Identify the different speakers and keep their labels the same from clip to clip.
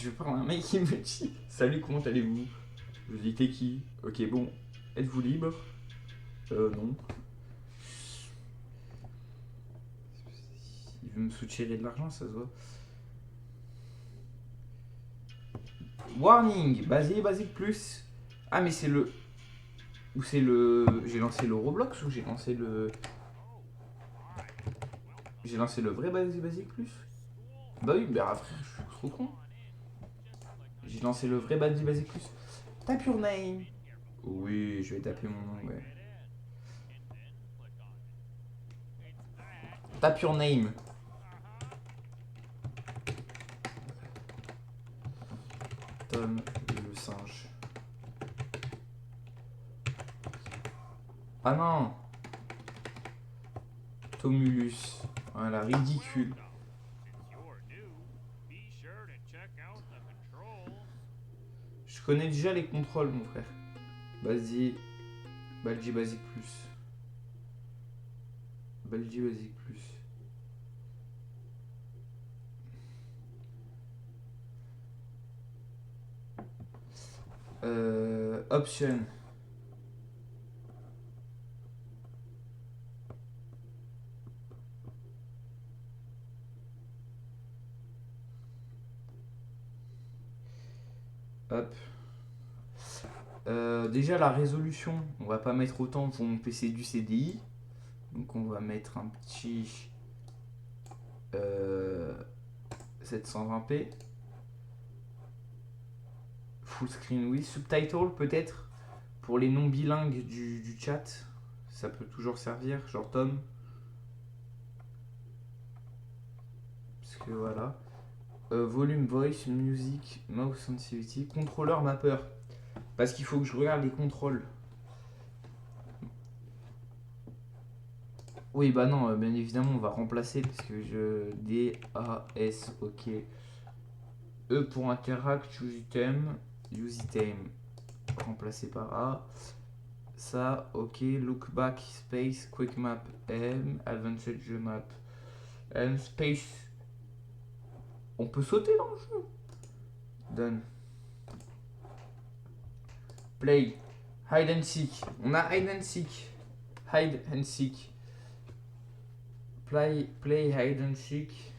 Speaker 1: Je parle à un mec qui me dit salut, comment allez-vous? Je dis t'es qui? Ok, bon, êtes-vous libre? Non. Il veut me soutirer de l'argent, ça se voit. Warning, basique plus. Ah, mais c'est le. Ou c'est le. J'ai lancé le Roblox ou j'ai lancé le. J'ai lancé le vrai basique plus? Bah oui, bah frère, je suis trop con. J'ai lancé le vrai basique plus. Tape your name. Oui, je vais taper mon nom, ouais. Tape your name. Tom le singe. Ah non. Tomulus. Voilà, ridicule. Je connais déjà les contrôles, mon frère. Vas-y. Balji basique plus. Balji basique plus. Option. Hop. Déjà la résolution, on va pas mettre autant pour mon PC du CDI. Donc on va mettre un petit 720p. Full screen, oui. Subtitle peut-être pour les non bilingues du chat. Ça peut toujours servir, genre Tom. Parce que voilà. Volume, voice, music, mouse sensitivity, contrôleur mapper. Parce qu'il faut que je regarde les contrôles. Oui, bah non, bien évidemment, on va remplacer parce que je. D, A, S, ok. E pour interact, use item. Use item. Remplacé par A. Ça, ok. Look back, space, quick map, M. Advanced map. M, space. On peut sauter dans le jeu. Done. Play. Hide and seek. On a hide and seek. Hide and seek. Play hide and seek.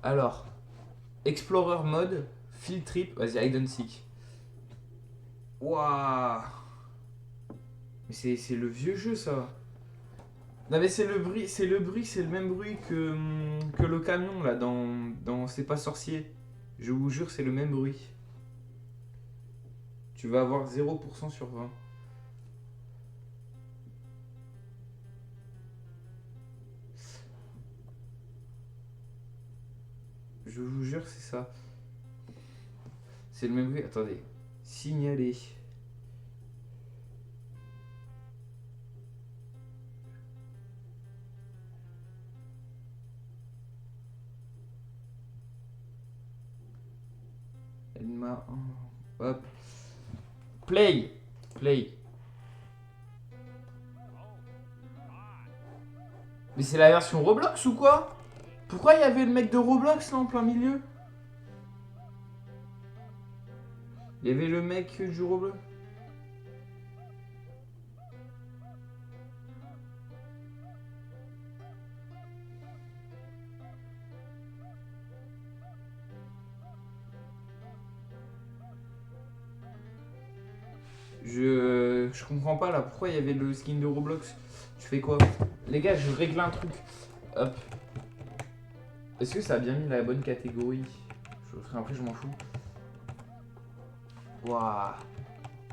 Speaker 1: Alors, Explorer mode, field trip, vas-y, hide and seek. Waouh. Mais c'est le vieux jeu ça. Non mais c'est le bruit, c'est le même bruit que le camion là dans C'est pas sorcier. Je vous jure, c'est le même bruit. Tu vas avoir 0% sur 20. Je vous jure, c'est ça. C'est le même bruit. Attendez. Signaler. Elle m'a. Hop. Play. Play. Mais c'est la version Roblox ou quoi? Pourquoi il y avait le mec de Roblox là en plein milieu? Il y avait le mec du Roblox. Je comprends pas là, pourquoi il y avait le skin de Roblox? Tu fais quoi? Les gars, je règle un truc. Hop. Est-ce que ça a bien mis la bonne catégorie? Après, je m'en fous. Waouh.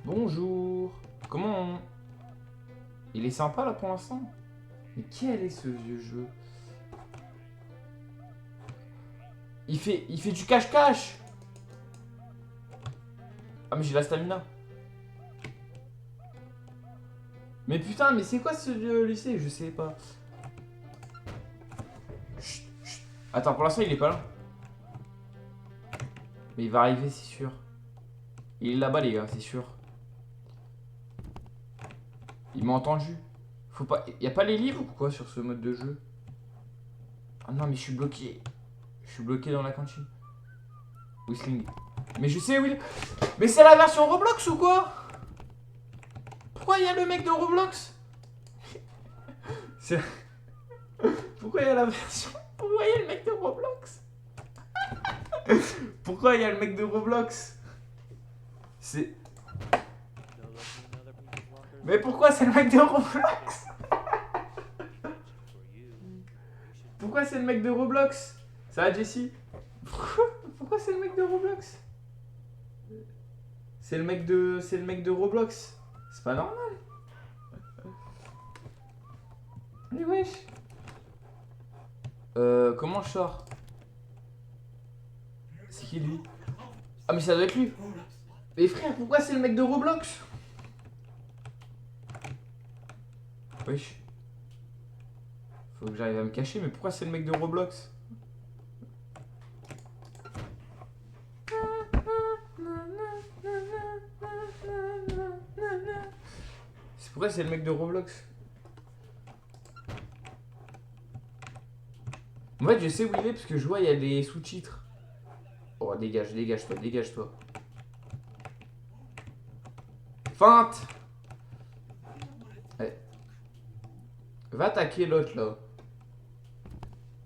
Speaker 1: Bonjour. Comment on... Il est sympa là pour l'instant? Mais quel est ce vieux jeu? Il fait du cache-cache. Ah mais j'ai la stamina. Mais putain, mais c'est quoi ce vieux lycée? Je sais pas. Chut, chut. Attends, pour l'instant il est pas là. Mais il va arriver, c'est sûr. Il est là-bas les gars, c'est sûr. Il m'a entendu. Faut pas... Y a pas les livres ou quoi sur ce mode de jeu? Ah non, mais je suis bloqué. Je suis bloqué dans la cantine. Whistling. Mais je sais, Will. Mais c'est la version Roblox ou quoi? Pourquoi il y a le mec de Roblox? C'est... Pourquoi il y a la version... Pourquoi il y a le mec de Roblox? Pourquoi il y a le mec de Roblox? C'est... Mais pourquoi c'est le mec de Roblox? Pourquoi c'est le mec de Roblox? Ça va, Jessie? Pourquoi c'est le mec de Roblox? C'est le mec de Roblox. C'est pas normal. Mais wesh. Comment je sors? C'est qui lui? Ah mais ça doit être lui. Mais frère, pourquoi c'est le mec de Roblox? Wesh. Faut que j'arrive à me cacher, mais pourquoi c'est le mec de Roblox? C'est pourquoi c'est le mec de Roblox? En fait, je sais où il est parce que je vois il y a des sous-titres. Oh, dégage-toi, dégage-toi. Feinte! Ouais. Va attaquer l'autre là.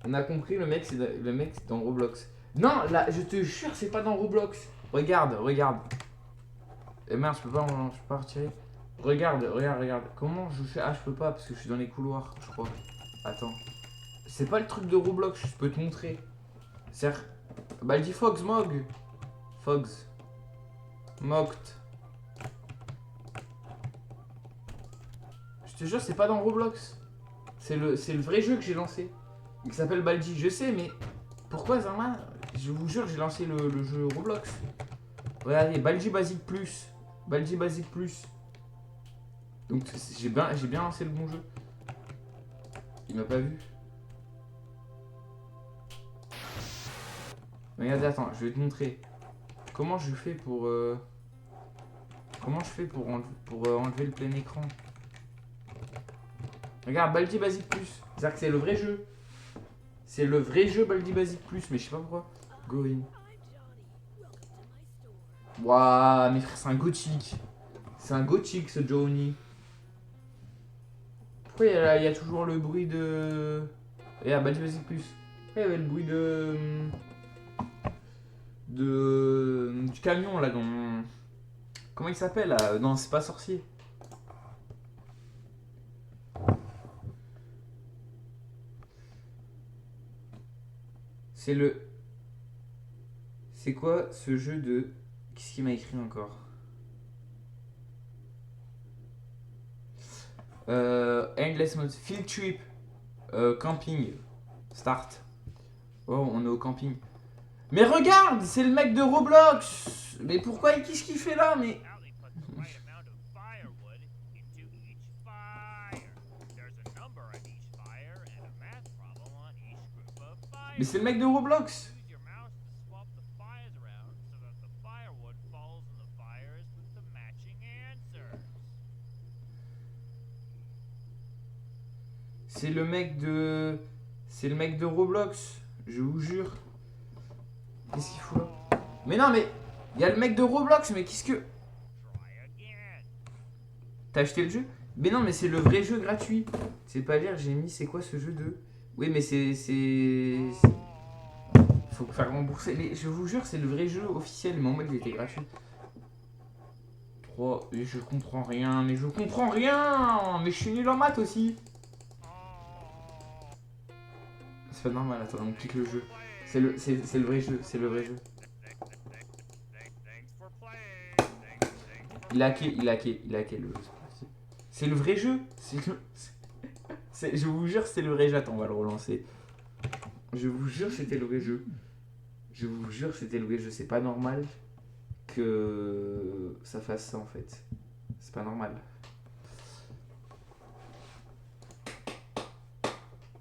Speaker 1: On a compris, le mec c'est dans Roblox. Non, là, je te jure, c'est pas dans Roblox. Regarde, regarde. Eh merde, je peux pas retirer. Regarde. Comment je fais? Ah, je peux pas parce que je suis dans les couloirs, je crois. Attends. C'est pas le truc de Roblox, je peux te montrer. C'est... Bah, elle dit Fox, Mog. Fox. Mocked. Je te jure, c'est pas dans Roblox. C'est le vrai jeu que j'ai lancé. Il s'appelle Baldi. Je sais, mais pourquoi Zama? Je vous jure, j'ai lancé le jeu Roblox. Regardez, Baldi Basic Plus. Baldi Basic Plus. Donc j'ai bien lancé le bon jeu. Il m'a pas vu. Regardez, attends, je vais te montrer. Comment je fais pour... Comment je fais pour enlever le plein écran? Regarde, Baldi Basic Plus. C'est-à-dire que c'est le vrai jeu. C'est le vrai jeu Baldi Basic Plus, mais je sais pas pourquoi. Go in. Waouh, mes frères, c'est un gothique. C'est un gothique ce Johnny. Pourquoi il y a toujours le bruit de... Regarde, Baldi Basic Plus. Pourquoi il y avait le bruit du camion là dans... Comment il s'appelle là? Non, c'est pas sorcier. C'est le... C'est quoi ce jeu de... Qu'est-ce qu'il m'a écrit encore? Endless Mode. Field Trip. Camping. Start. Oh, on est au camping. Mais regarde, c'est le mec de Roblox. Mais pourquoi, qu'est-ce qu'il fait là? Mais... Mais c'est le mec de Roblox. C'est le mec de... C'est le mec de Roblox. Je vous jure. Qu'est-ce qu'il fout là? Mais non, mais... Il y a le mec de Roblox, mais qu'est-ce que... T'as acheté le jeu? Mais non, mais c'est le vrai jeu gratuit. C'est pas lire, j'ai mis... C'est quoi ce jeu de... Oui, mais c'est... Faut faire rembourser. Mais je vous jure, c'est le vrai jeu officiel. Mais en mode, il était gratuit. 3... Et je comprends rien. Mais je comprends rien. Mais je suis nul en maths aussi. C'est pas normal, attends, on clique le jeu. C'est le vrai jeu, c'est le vrai jeu. Il a hacké le jeu. C'est le vrai jeu. Je vous jure, c'est le vrai jeu. Attends, on va le relancer. Je vous jure, c'était le vrai jeu. Je vous jure, c'était le vrai jeu. C'est pas normal que ça fasse ça en fait. C'est pas normal.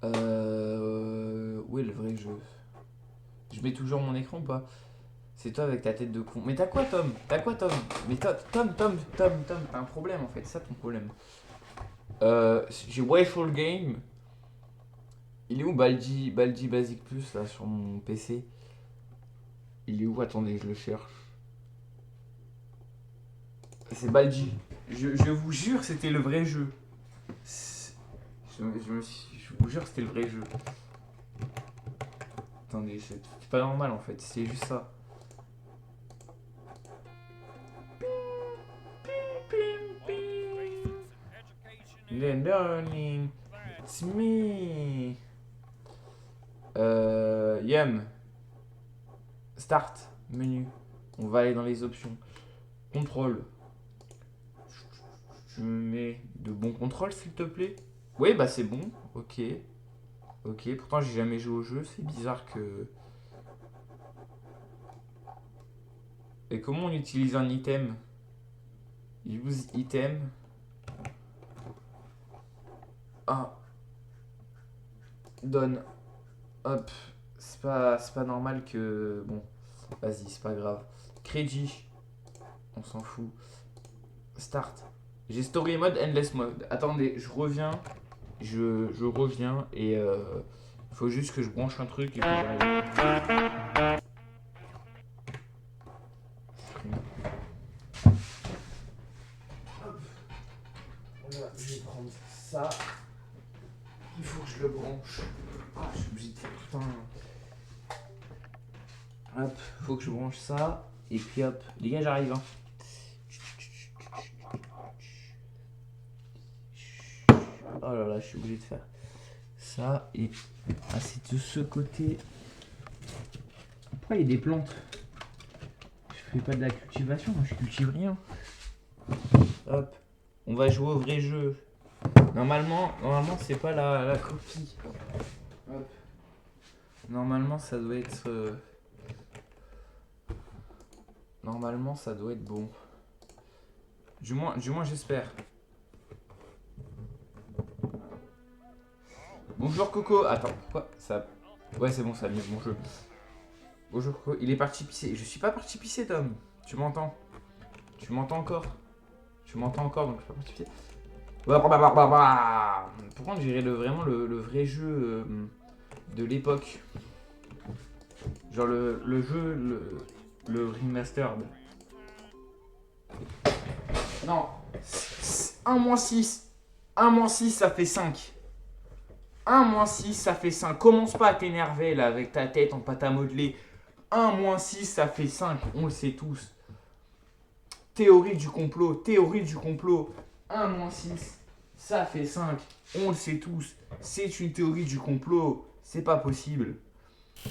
Speaker 1: Où est le vrai jeu? Je mets toujours mon écran ou pas? C'est toi avec ta tête de con. Mais t'as quoi, Tom? Mais Tom, t'as un problème en fait, c'est ça ton problème. J'ai Wayfall Game. Il est où Baldi Basic Plus là sur mon PC? Il est où? Attendez, je le cherche. C'est Baldi. Je vous jure, c'était le vrai jeu. Je vous jure, c'était le vrai jeu. Attendez, c'est pas normal en fait, c'est juste ça. The learning, it's me. Yum. Start, menu. On va aller dans les options. Contrôle. Je me mets de bons contrôles s'il te plaît. Oui, bah c'est bon. Ok. Ok, pourtant j'ai jamais joué au jeu. C'est bizarre que... Et comment on utilise un item? Use item. Ah. Donne. Hop. C'est pas normal que... Bon. Vas-y, c'est pas grave. Crédit. On s'en fout. Start. J'ai story mode, endless mode. Attendez, je reviens. Je reviens et faut juste que je branche un truc et que j'arrive. Hop. Voilà, je vais prendre ça. Il faut que je le branche. Ah, je suis obligé de faire tout un... Hop, faut que je branche ça. Et puis hop, les gars, j'arrive. Hein. Oh là là, je suis obligé de faire ça. Et ah, c'est de ce côté. Pourquoi il y a des plantes? Je fais pas de la cultivation, moi je cultive rien. Hop, on va jouer au vrai jeu. Normalement c'est pas la copie. Hop. Normalement ça doit être... Normalement ça doit être bon. Du moins j'espère. Bonjour Coco. Attends, pourquoi ça... Ouais c'est bon, ça a mis mon jeu. Bonjour Coco. Il est parti pisser. Je suis pas parti pisser Tom. Tu m'entends? Tu m'entends encore? Tu m'entends encore donc je suis pas parti pisser. Pourquoi on dirait vraiment le vrai jeu de l'époque? Genre le jeu, le remastered. Non. 1 - 6. 1 - 6 ça fait 5. 1 - 6 ça fait 5. Commence pas à t'énerver là avec ta tête en pâte à modeler. 1 - 6 ça fait 5. On le sait tous. Théorie du complot. Théorie du complot. 1 - 6 ça fait 5. On le sait tous. C'est une théorie du complot. C'est pas possible.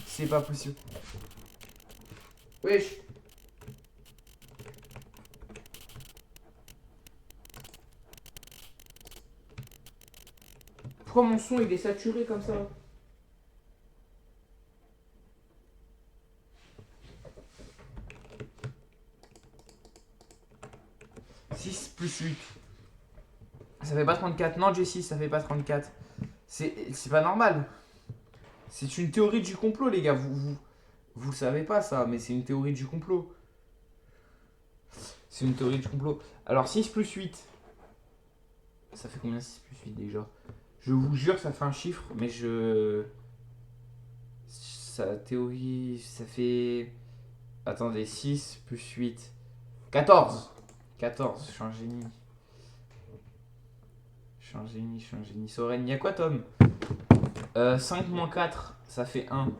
Speaker 1: C'est pas possible. Wesh. Pourquoi mon son il est saturé comme ça? « 6 plus 8. Ça fait pas 34. Non, Jessie, ça fait pas 34. C'est pas normal. C'est une théorie du complot, les gars. Vous le savez pas, ça, mais c'est une théorie du complot. C'est une théorie du complot. Alors, 6 plus 8. Ça fait combien 6 plus 8 déjà? Je vous jure, ça fait un chiffre, mais je... Sa théorie, ça fait... Attendez, 6 plus 8. 14. 14, je suis un génie. Je suis un génie, je suis un génie. Soren, il y a quoi, Tom? 5 moins 4, ça fait 1.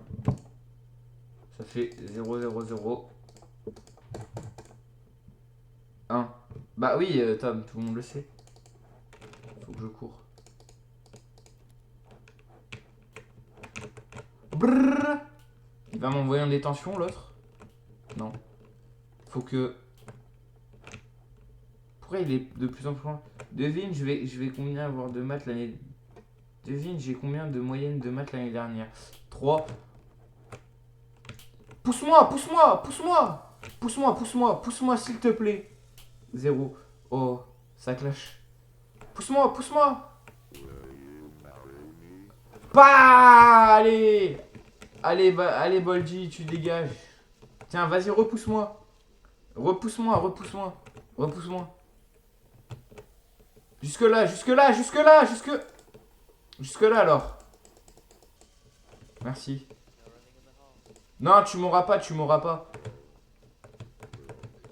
Speaker 1: Ça fait 0, 0, 0. 1. Bah oui, Tom, tout le monde le sait. Faut que je cours. Brrr. Il va m'envoyer en détention, l'autre? Non. Faut que... Pourquoi il est de plus en plus loin? Devine, je vais combien avoir de maths l'année... Devine, j'ai combien de moyenne de maths l'année dernière? 3. Pousse-moi, pousse-moi, pousse-moi. Pousse-moi, pousse-moi, pousse-moi, s'il te plaît. 0. Oh, ça clash. Pousse-moi, pousse-moi. Pas. Allez. Allez, allez, Bolji, tu dégages. Tiens, vas-y, repousse-moi. Repousse-moi, repousse-moi. Repousse-moi. Jusque là, jusque là, jusque là, jusque... Jusque là alors. Merci. Non, tu m'auras pas, tu m'auras pas.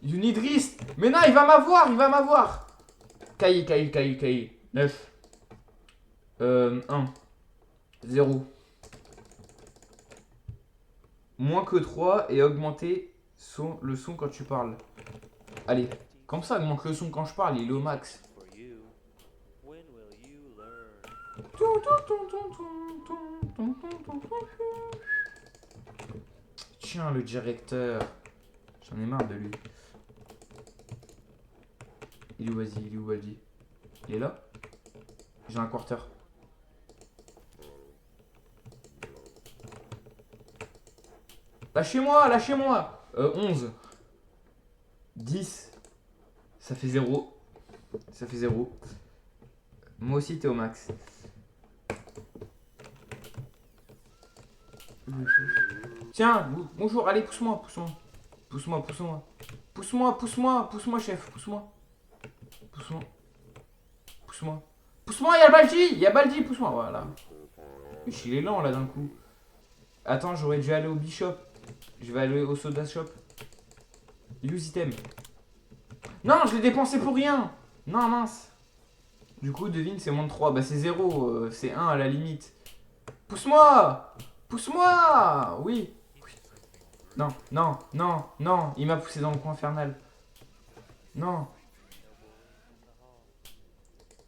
Speaker 1: You need wrist. Mais non, il va m'avoir, il va m'avoir. Cahier, cahier, cahier, cahier. 9. 1. 0. Moins que 3 et augmenter le son quand tu parles. Allez, comme ça, augmente le son quand je parle, il est au max. Tiens, le directeur. J'en ai marre de lui. Il est où, vas-y, il est où, vas-y. Il est là? J'ai un quarter. Lâchez-moi, lâchez-moi. 11. 10. Ça fait 0. Ça fait 0. Moi aussi, t'es au max. Tiens, bonjour, allez, pousse-moi, pousse-moi. Pousse-moi, pousse-moi. Pousse-moi, pousse-moi, pousse-moi, chef, pousse-moi. Pousse-moi. Pousse-moi. Pousse-moi, y'a Baldi, y'a Baldi, pousse-moi, voilà. Il est lent là d'un coup. Attends, j'aurais dû aller au Bishop. Je vais aller au Soda Shop. Use item. Non, je l'ai dépensé pour rien. Non, mince. Du coup, devine, c'est moins de 3. Bah, c'est 0. C'est 1 à la limite. Pousse-moi. Pousse-moi. Oui. Non, non, non, non. Il m'a poussé dans le coin infernal. Non.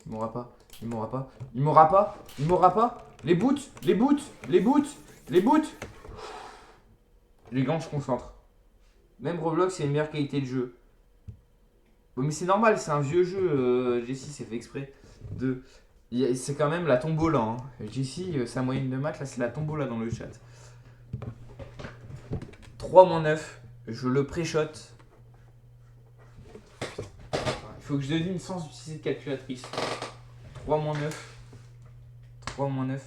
Speaker 1: Il m'aura pas. Il m'aura pas. Il m'aura pas. Il m'aura pas. Les boots. Les boots. Les boots. Les boots. Les gants, je concentre. Même Roblox, c'est une meilleure qualité de jeu. Bon, mais c'est normal, c'est un vieux jeu. Jessie, c'est fait exprès. C'est quand même la tombola. Hein. Jessie, sa moyenne de maths, là, c'est la tombola dans le chat. 3-9. Je le pré-shot. Il faut que je devine sans utiliser de calculatrice. 3-9. 3-9.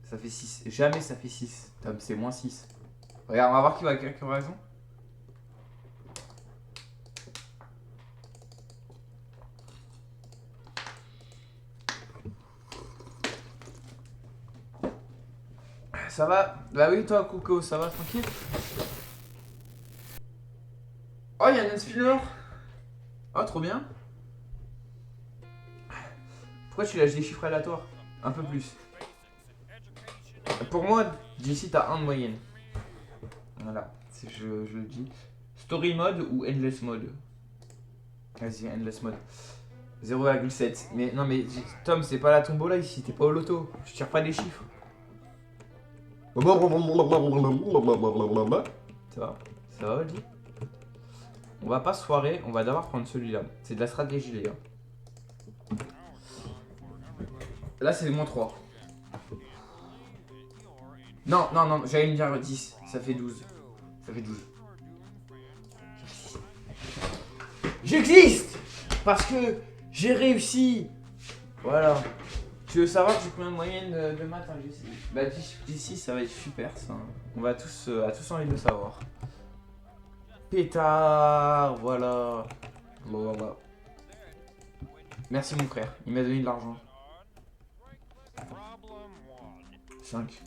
Speaker 1: Ça fait 6. Jamais ça fait 6. Tom, c'est moins 6. Regarde, on va voir qui va quelqu'un raison. Ça va? Bah oui, toi, Coco, ça va, tranquille? Oh, il y a un spinner. Oh, trop bien. Pourquoi tu lâches des chiffres aléatoires? Un peu plus. Pour moi, d'ici, t'as 1 de moyenne. Voilà, je le dis. Story mode ou endless mode? Vas-y, endless mode. 0,7. Mais non, mais Tom, c'est pas la tombola ici, t'es pas au loto. Je tire pas des chiffres. Ça va? Ça va, Valdi? On va pas se foirer, on va d'abord prendre celui-là. C'est de la stratégie, les gars. Là, c'est moins 3. Non, non, non, j'allais me dire 10. Ça fait 12. Ça fait 12. J'existe! Parce que j'ai réussi. Voilà. Tu veux savoir j'ai combien de moyenne de maths hein, Jessie? Bah d'ici ça va être super ça. On va tous envie de le savoir. Pétard, voilà. Voilà. Merci mon frère, il m'a donné de l'argent. 5.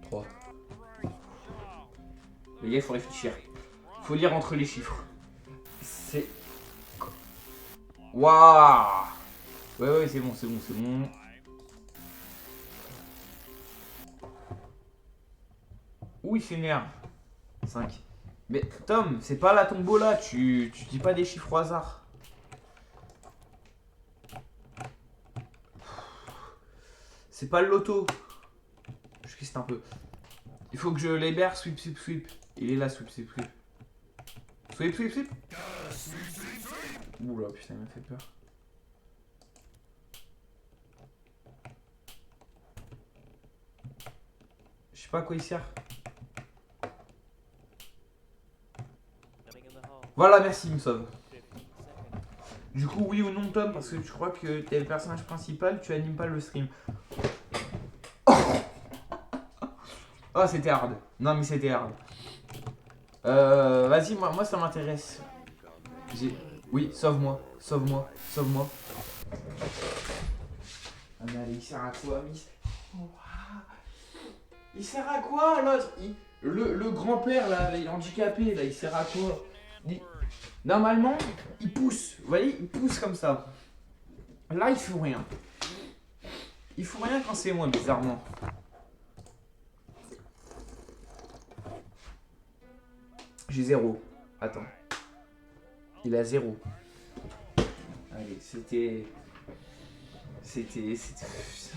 Speaker 1: 3. Les gars, il faut réfléchir. Faut lire entre les chiffres. C'est... Waouh! Ouais, c'est bon, c'est bon, c'est bon. Ouh, il s'énerve. 5. Mais Tom, c'est pas la tombola, tu dis pas des chiffres au hasard. C'est pas le loto. Je criste un peu. Il faut que je libère sweep, sweep, sweep. Il est là, sweep, sweep, sweep. Sweep, sweep, sweep. Oula, putain, il m'a fait peur. Je sais pas à quoi il sert. Voilà, merci, il me sauve. Du coup, oui ou non, Tom, parce que je crois que t'es le personnage principal, tu animes pas le stream. Oh, c'était hard. Non, mais c'était hard. Vas-y, moi ça m'intéresse. Oui, sauve-moi, sauve-moi, sauve-moi. Ah mais allez, il sert à quoi, Miss? Il sert à quoi l'autre? Le grand-père là, il est handicapé là, il sert à quoi? Normalement, il pousse, vous voyez, il pousse comme ça. Là, il fout rien. Il fout rien quand c'est moi, bizarrement. J'ai 0. Attends. Il a 0. Allez, c'était.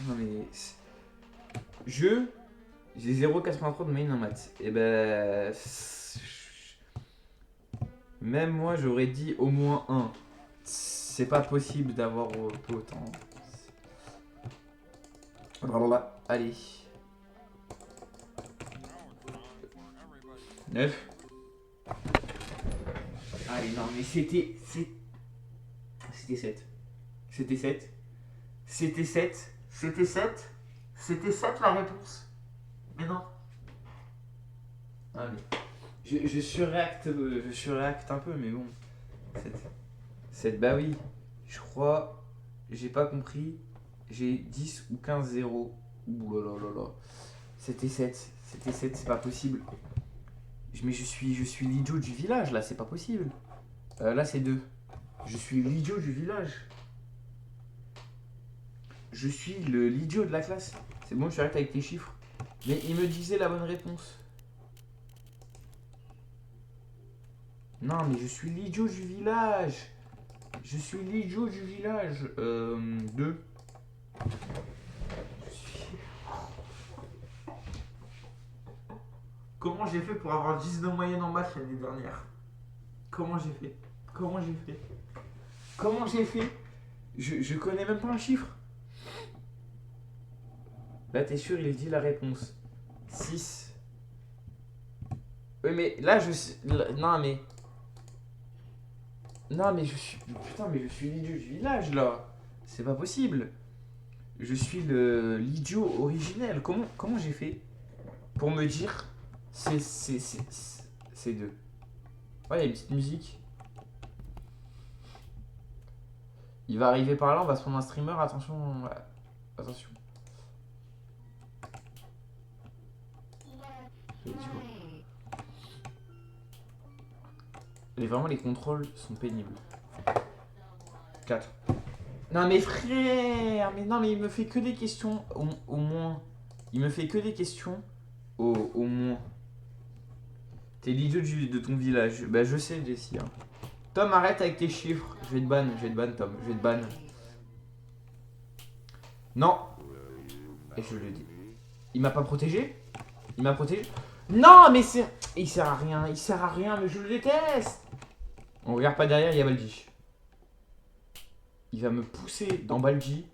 Speaker 1: Non mais. J'ai 0,83 de moyenne en maths. Et ben. Même moi, j'aurais dit au moins 1. C'est pas possible d'avoir autant. Voilà. Allez. 9. Allez, non, mais c'était 7. C'était 7. C'était 7. C'était 7. C'était 7 la réponse. Mais non. Allez. Je surréacte un peu, mais bon. 7. Bah oui. Je crois. J'ai pas compris. J'ai 10 ou 15 0. Ouh là là là là. C'était 7. C'était 7, c'est pas possible. Mais je suis l'idiot du village là, c'est pas possible. Là c'est 2. Je suis l'idiot du village. Je suis l'idiot de la classe. C'est bon, je suis arrêté avec tes chiffres. Mais il me disait la bonne réponse. Non, mais je suis l'idiot du village. Je suis l'idiot du village. 2. Comment j'ai fait pour avoir 10 de moyenne en maths l'année dernière? Comment j'ai fait? Je connais même pas un chiffre. Là, t'es sûr, il dit la réponse. 6. Oui, mais là, non, mais. Non, mais je suis. Putain, mais je suis l'idiot du village, là. C'est pas possible. Je suis l'idiot originel. Comment j'ai fait pour me dire c'est 2. Ouais, il y a une petite musique. Il va arriver par là, on va se prendre un streamer. Attention. Ouais. Attention. Et vraiment, les contrôles sont pénibles. 4. Non mais frère, mais non mais il me fait que des questions au moins. Il me fait que des questions au moins. T'es l'idiot de ton village. Bah je sais Jessie. Hein. Tom, arrête avec tes chiffres. Je vais te ban Tom. Je vais te ban. Non. Et je le dis. Il m'a pas protégé? Il m'a protégé? Non mais c'est... Il sert à rien. Il sert à rien mais je le déteste. On regarde pas derrière, il y a Baldi. Il va me pousser dans Baldi.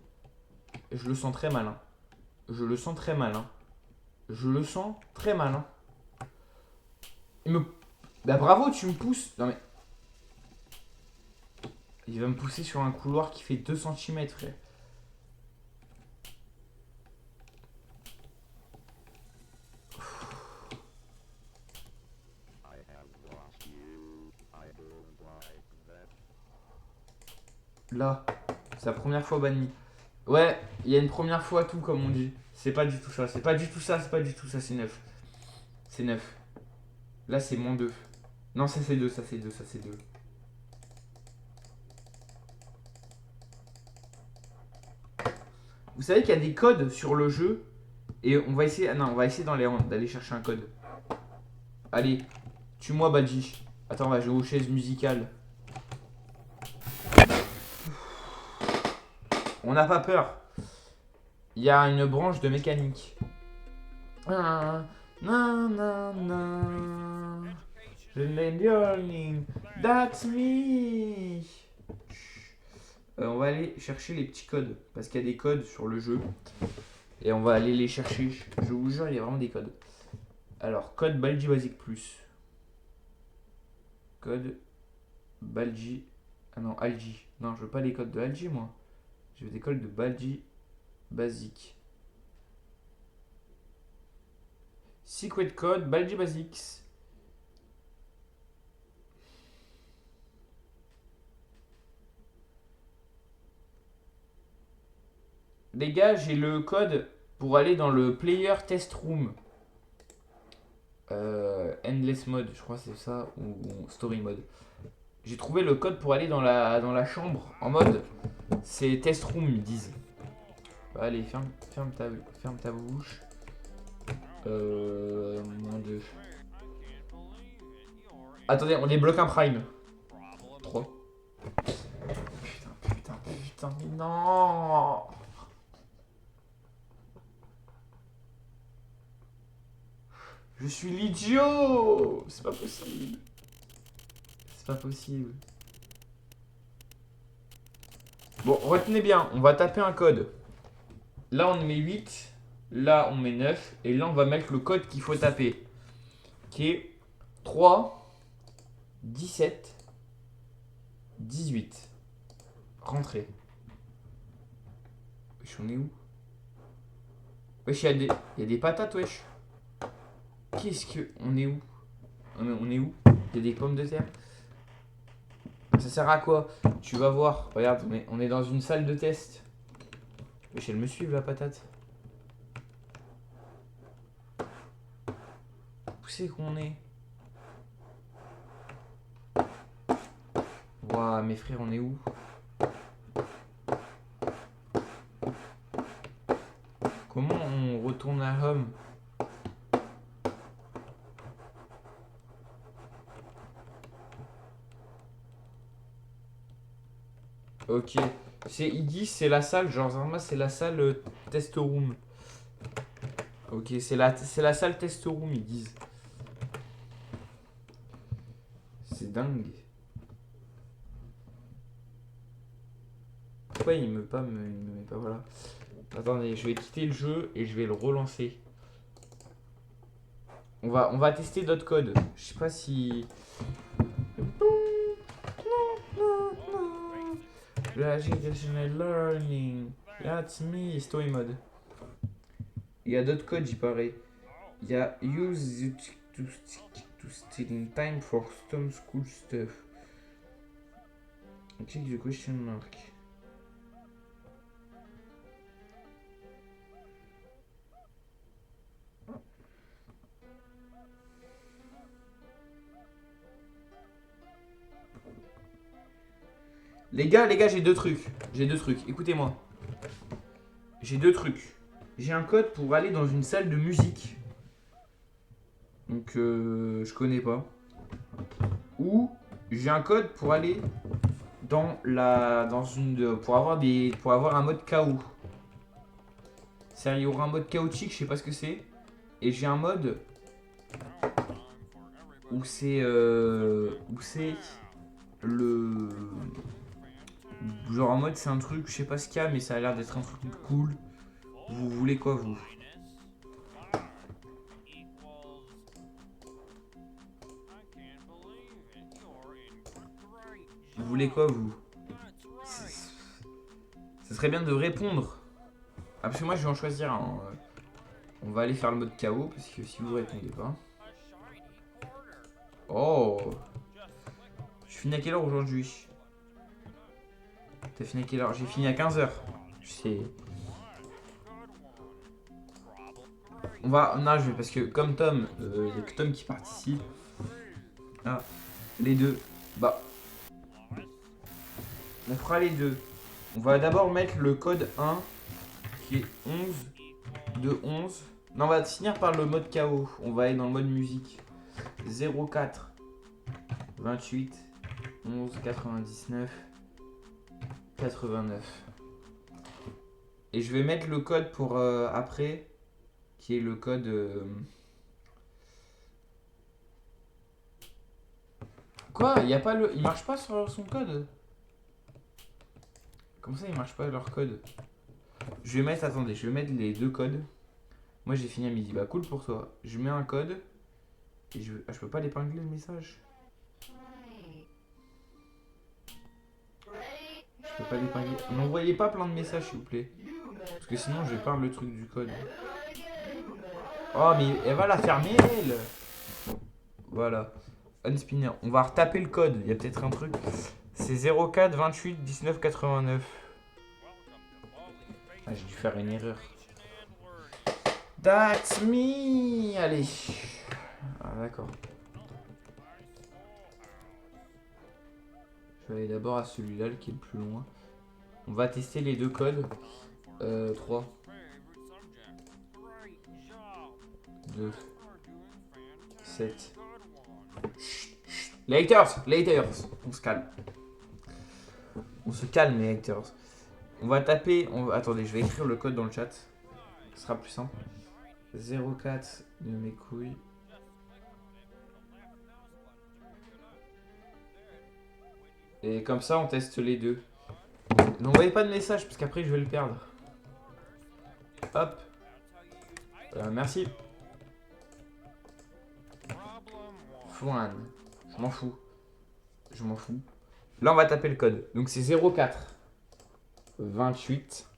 Speaker 1: Je le sens très malin. Je le sens très malin. Il me... Bah bravo, tu me pousses. Non mais... Il va me pousser sur un couloir qui fait 2 cm, frère. Là, c'est la première fois banni. Ouais, il y a une première fois tout, comme on dit. C'est pas du tout ça, c'est 9. C'est 9. Là, c'est moins 2. Non, ça c'est 2. Vous savez qu'il y a des codes sur le jeu. Et on va essayer... Ah non, on va essayer d'aller chercher un code. Allez, tue-moi Badji. Attends, on va jouer aux chaises musicales. On n'a pas peur. Il y a une branche de mécanique. Ah, That's me. On va aller chercher les petits codes. Parce qu'il y a des codes sur le jeu. Et on va aller les chercher. Je vous jure, il y a vraiment des codes. Alors, code Baldi Basic Plus. Code Baldi. Ah non, Algi. Non, je veux pas les codes de Algi, moi. Je veux des codes de Baldi Basic. Secret code Baldi Basics. les gars, j'ai le code pour aller dans le player test room. Endless mode, je crois que c'est ça, ou story mode. J'ai trouvé le code pour aller dans la chambre en mode c'est test room, ils disent. Bah, allez, ferme ta bouche. Moins 2. Attendez, on débloque un prime. 3. Putain, mais non. Je suis l'idiot. C'est pas possible. C'est pas possible. Bon, retenez bien, on va taper un code. Là, on met 8. Là, on met 9. Et là, on va mettre le code qu'il faut taper. Qui est 3, 17, 18. Rentrez. Wesh, on est où? Wesh, il y a des patates, wesh. Qu'est-ce que... On est où? On est où? Il y a des pommes de terre. Ça sert à quoi? Tu vas voir. Regarde, on est dans une salle de test. Wesh, elle me suit, la patate. Où c'est qu'on est? Ouah, mes frères, on est où? Comment on retourne à home? Ok. Ils disent c'est la salle, genre Zarma c'est la salle test room. Ok, c'est la salle test room, ils disent. C'est dingue. Pourquoi il me met pas, voilà. Attendez, je vais quitter le jeu et je vais le relancer. On va tester d'autres codes. Je sais pas si... Educational learning. That's me, story mode. Il y a d'autres codes, j'y parais. Il y a use it to stick to stealing time for some school stuff. Check the question mark. Les gars, j'ai deux trucs. Écoutez-moi. J'ai deux trucs. J'ai un code pour aller dans une salle de musique. Donc, je connais pas. Ou j'ai un code pour aller pour avoir un mode KO. Il y aura un mode chaotique, je sais pas ce que c'est. Et j'ai un mode où c'est le genre en mode c'est un truc, je sais pas ce qu'il y a, mais ça a l'air d'être un truc cool. Vous voulez quoi, vous? Vous voulez quoi, vous? Ça serait bien de répondre. Ah, parce que moi je vais en choisir un. On va aller faire le mode KO parce que si vous répondez pas. Oh! Je finis à quelle heure aujourd'hui? T'as fini à quelle heure? J'ai fini à 15h. Je sais. On va. Non, je vais parce que comme Tom, il y a que Tom qui participe. Ah, les deux. Bah. On fera les deux. On va d'abord mettre le code 1 qui est 11 de 11. Non, on va finir par le mode KO. On va aller dans le mode musique. 04 28 11 99 89. Et je vais mettre le code pour après, qui est le code... Quoi? Il marche pas sur son code? Comme ça, il marche pas leur code. Je vais mettre... Attendez, je vais mettre les deux codes. Moi, j'ai fini à midi. Bah, cool pour toi. Je mets un code. Et je peux pas l'épingler le message. Je peux pas l'épingler. N'envoyez pas plein de messages, s'il vous plaît. Parce que sinon, je vais perdre le truc du code. Oh, mais elle va la fermer, elle. Voilà. Unspinner. On va retaper le code. Il y a peut-être un truc. C'est 04 28 19 89. Ah, j'ai dû faire une erreur. That's me. Allez. Ah, d'accord. Je vais aller d'abord à celui-là, qui est le plus loin. On va tester les deux codes. 3, 2, 7. Les haters, les haters. On se calme. On se calme, les haters. On va taper. Attendez, je vais écrire le code dans le chat. Ce sera plus simple. 04 de mes couilles. Et comme ça, on teste les deux. N'envoyez pas de message parce qu'après, je vais le perdre. Hop. Merci. Fouane. Je m'en fous. Je m'en fous. Là, on va taper le code. Donc, c'est 04 28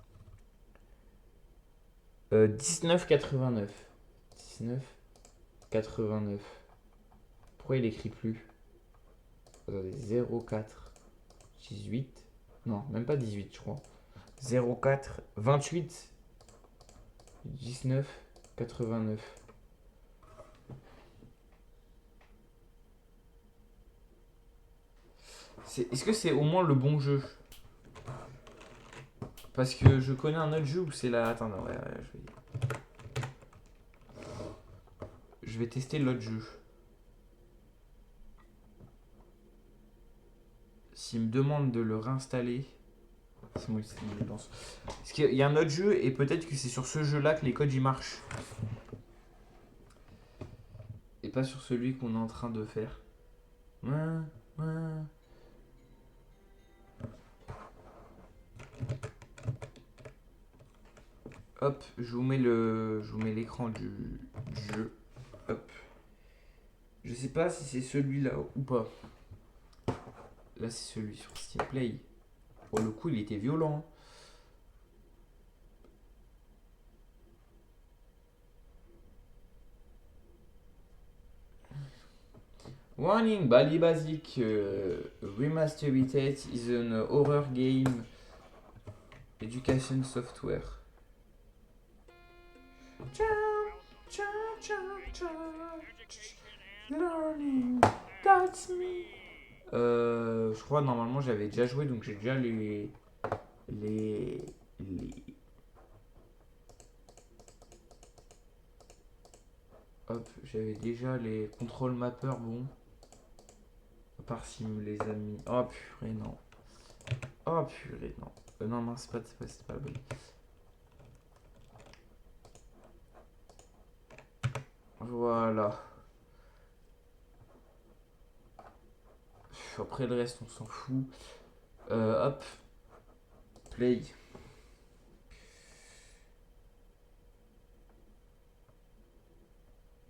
Speaker 1: 19 89. 19 89. Pourquoi il écrit plus? Attendez, 04 18. Non, même pas 18, je crois. 04 28 19 89. Est-ce que c'est au moins le bon jeu? Parce que je connais un autre jeu où c'est la... Attends, non, ouais, je vais tester l'autre jeu. S'il me demande de le réinstaller... C'est moi qui le pense. Parce qu'il y a un autre jeu et peut-être que c'est sur ce jeu-là que les codes y marchent. Et pas sur celui qu'on est en train de faire. Hop, je vous mets l'écran du jeu. Hop. Je sais pas si c'est celui-là ou pas. Là, c'est celui sur Steam Play. Pour le coup, il était violent. Warning, Bali Basic Remastered is an horror game education software. Learning, that's me. Je crois normalement j'avais déjà joué donc j'ai déjà les hop, j'avais déjà les contrôle mapper, bon. À part si me les a mis. Oh purée, non. Oh purée, non. Non, c'est pas la bonne. Voilà. Après le reste, on s'en fout. Hop. Play.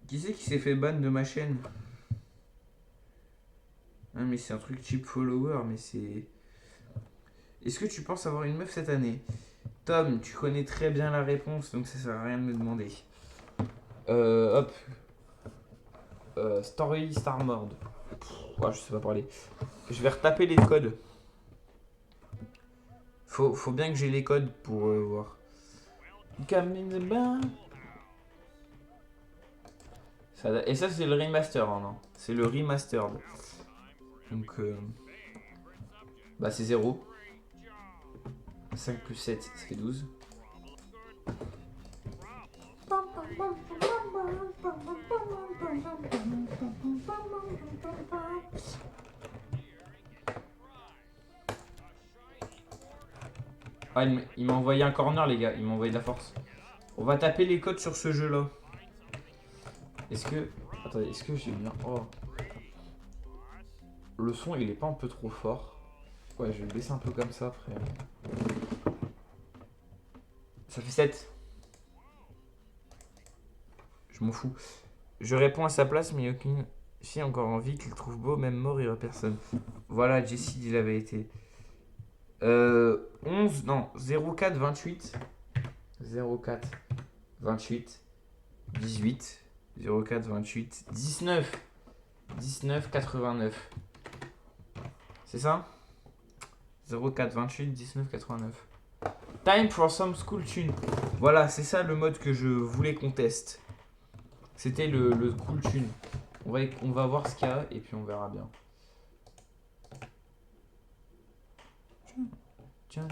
Speaker 1: Qui c'est qui s'est fait ban de ma chaîne? Ah, mais c'est un truc cheap follower, mais c'est... Est-ce que tu penses avoir une meuf cette année? Tom, tu connais très bien la réponse, donc ça sert à rien de me demander. Hop. Story Starmord. Ouais, je sais pas parler. Je vais retaper les codes. Faut bien que j'ai les codes pour voir. Come in the bar. Et ça, c'est le remaster, hein, non? C'est le remastered. Donc, bah, c'est 0. 5 plus 7, ça fait 12. Ah, il m'a envoyé un corner, les gars. Il m'a envoyé de la force. On va taper les codes sur ce jeu-là. Est-ce que... Attendez, est-ce que j'ai bien... Oh. Le son, il est pas un peu trop fort. Ouais, je vais le baisser un peu comme ça, après. Ça fait 7. Je m'en fous. Je réponds à sa place, mais il n'y a aucune fille encore en vie qu'il trouve beau, même mort, il n'y aura personne. Voilà, Jesse dit la vérité. 11, non, 04 28. 04 28 18 04 28 19 19 89. C'est ça? 04 28 19 89. Time for some school tune. Voilà, c'est ça le mode que je voulais qu'on teste. C'était le school tune. On va voir ce qu'il y a et puis on verra bien. Tiens.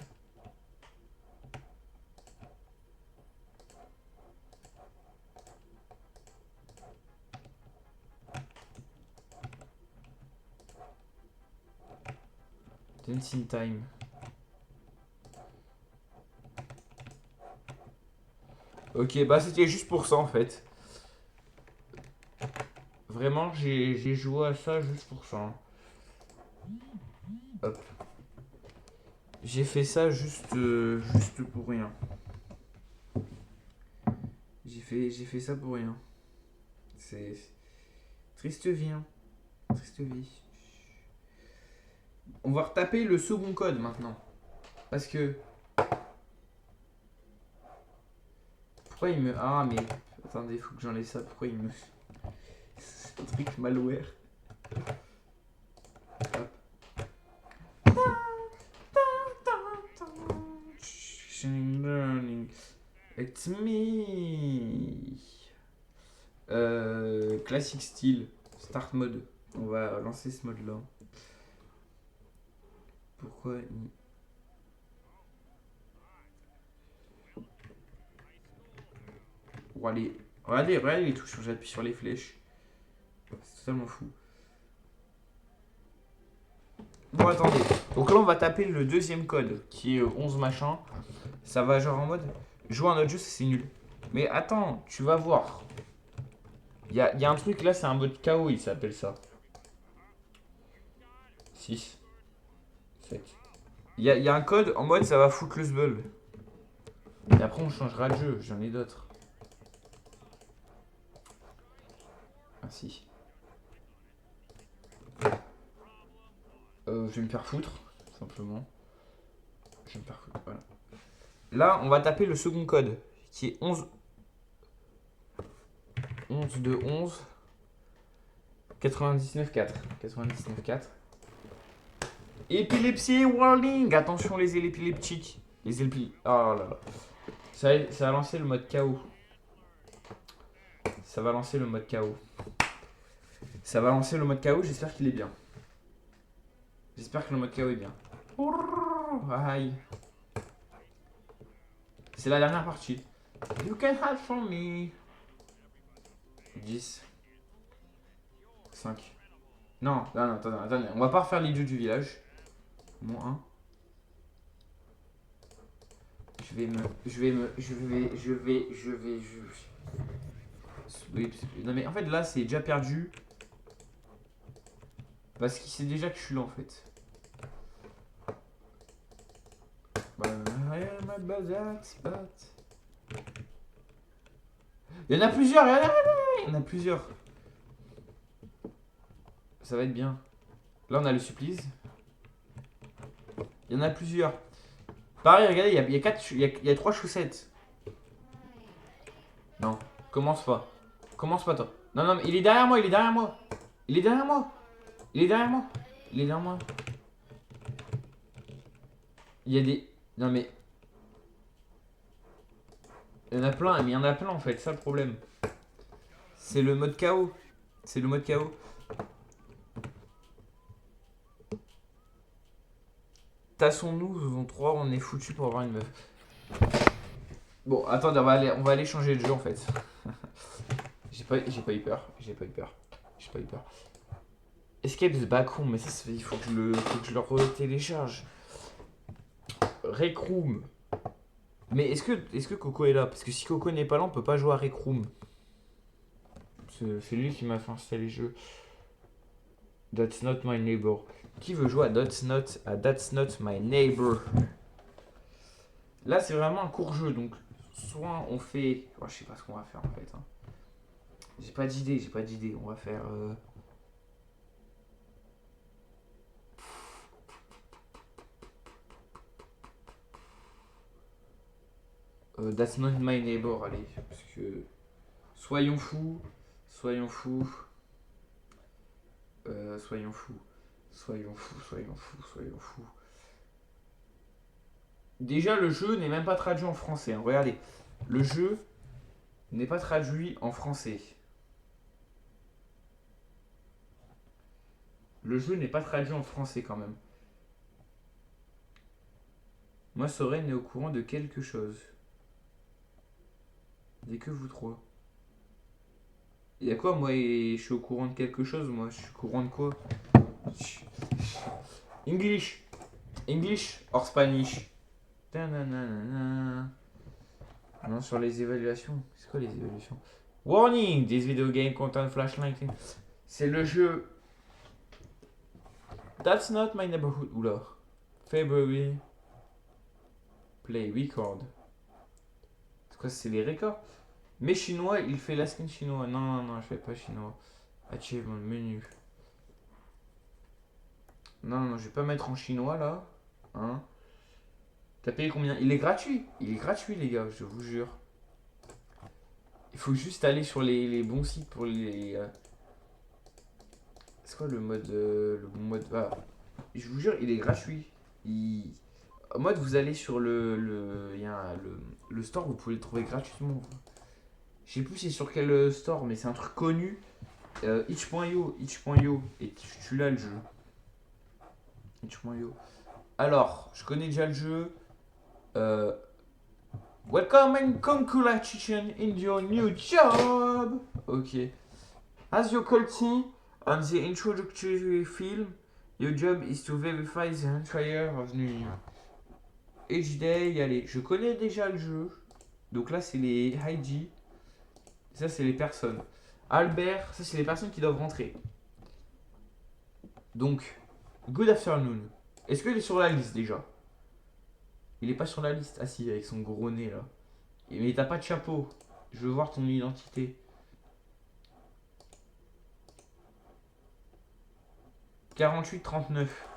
Speaker 1: Dancing time. Ok, bah c'était juste pour ça en fait. Vraiment, j'ai joué à ça juste pour ça. Hop. J'ai fait ça juste pour rien. J'ai fait ça pour rien. C'est triste vie, hein. Triste vie. On va retaper le second code maintenant. Parce que... Pourquoi il me... Ah mais... Attendez, faut que j'enlève ça. Pourquoi il me... C'est un truc malware. Hop. Learning. It's me. Classic style. Start mode. On va lancer ce mode là. Pourquoi il... Regardez les touches, j'appuie sur les flèches. C'est totalement fou. Bon, attendez. Donc là, on va taper le deuxième code, qui est 11 machin. Ça va genre en mode... Jouer à un autre jeu, c'est nul. Mais attends, tu vas voir. Il y a un truc là, c'est un mode KO, il s'appelle ça. 6. 7. Il y a un code en mode ça va foutre le sbul. Et après, on changera de jeu, j'en ai d'autres. Merci. Je vais me faire foutre, simplement. Je vais me faire foutre, voilà. Là, on va taper le second code, qui est 11 de 11 99.4. 99.4. Épilepsie warning. Attention les épileptiques. Les épileptiques. Oh là là. Ça va lancer le mode KO. Ça va lancer le mode KO. Ça va lancer le mode KO, j'espère qu'il est bien. J'espère que le mode KO est bien. Aïe. C'est la dernière partie. You can have from me. 10. 5. Non, attendez. On va pas refaire l'idiot du village. Moins 1. Non mais en fait là c'est déjà perdu. Parce qu'il sait déjà que je suis là en fait. Il y en a plusieurs, il y en a plusieurs. Ça va être bien. Là on a le supplice. Il y en a plusieurs. Pareil, regardez, il y a 3 chaussettes. Non, commence pas. Commence pas toi. Non, mais il est derrière moi, il est derrière moi. Il est derrière moi. Il est derrière moi. Il est derrière moi. Il y a des... Non mais... Il y en a plein, mais il y en a plein en fait, ça le problème. C'est le mode KO. C'est le mode KO. Tassons-nous, on 3, on est foutu pour avoir une meuf. Bon, attendez, on va aller changer de jeu en fait. J'ai pas eu peur. Escape the back room, mais ça, il faut que je le retélécharge. Rec room. Mais est-ce que Coco est là? Parce que si Coco n'est pas là, on peut pas jouer à Rec room. C'est lui qui m'a fait installer le jeu. That's not my neighbor. Qui veut jouer à That's not my neighbor? Là, c'est vraiment un court jeu, donc soit on fait... Oh, je sais pas ce qu'on va faire en fait. Hein. J'ai pas d'idée. On va faire... That's not my neighbor, allez. Parce que... Soyons fous. Soyons fous. Déjà, le jeu n'est même pas traduit en français, hein. Regardez. Le jeu n'est pas traduit en français. Le jeu n'est pas traduit en français quand même. Moi, Soren est au courant de quelque chose. Dès que vous trois. Il y a quoi, moi, et je suis au courant de quelque chose, moi. Je suis au courant de quoi? English. English or Spanish. Non, sur les évaluations. C'est quoi les évaluations? Warning! This video game contain flashlight. C'est le jeu. That's not my neighborhood. Oula. February. Play record. C'est quoi? C'est les records? Mais chinois, il fait la skin chinois. Non, non, non, je fais pas chinois. Achievement, menu. Non, non, je vais pas mettre en chinois là. Hein? T'as payé combien? Il est gratuit. Il est gratuit, les gars, je vous jure. Il faut juste aller sur les bons sites pour les. C'est quoi le mode. Le bon mode. Ah, je vous jure, il est gratuit. En mode, vous allez sur il y a le store, vous pouvez le trouver gratuitement. Je sais plus c'est sur quel store, mais c'est un truc connu. Itch.io. Et tu l'as le jeu. Itch.io. Alors, je connais déjà le jeu. Welcome and congratulations in your new job. Ok. As you could see on the introductory film, your job is to verify the entire of New Year. Each day, allez, je connais déjà le jeu. Donc là, c'est les IG. Ça, c'est les personnes. Albert, ça, c'est les personnes qui doivent rentrer. Donc, good afternoon. Est-ce qu'il est sur la liste déjà? Il est pas sur la liste. Ah si, avec son gros nez là. Mais t'as pas de chapeau. Je veux voir ton identité. 4839.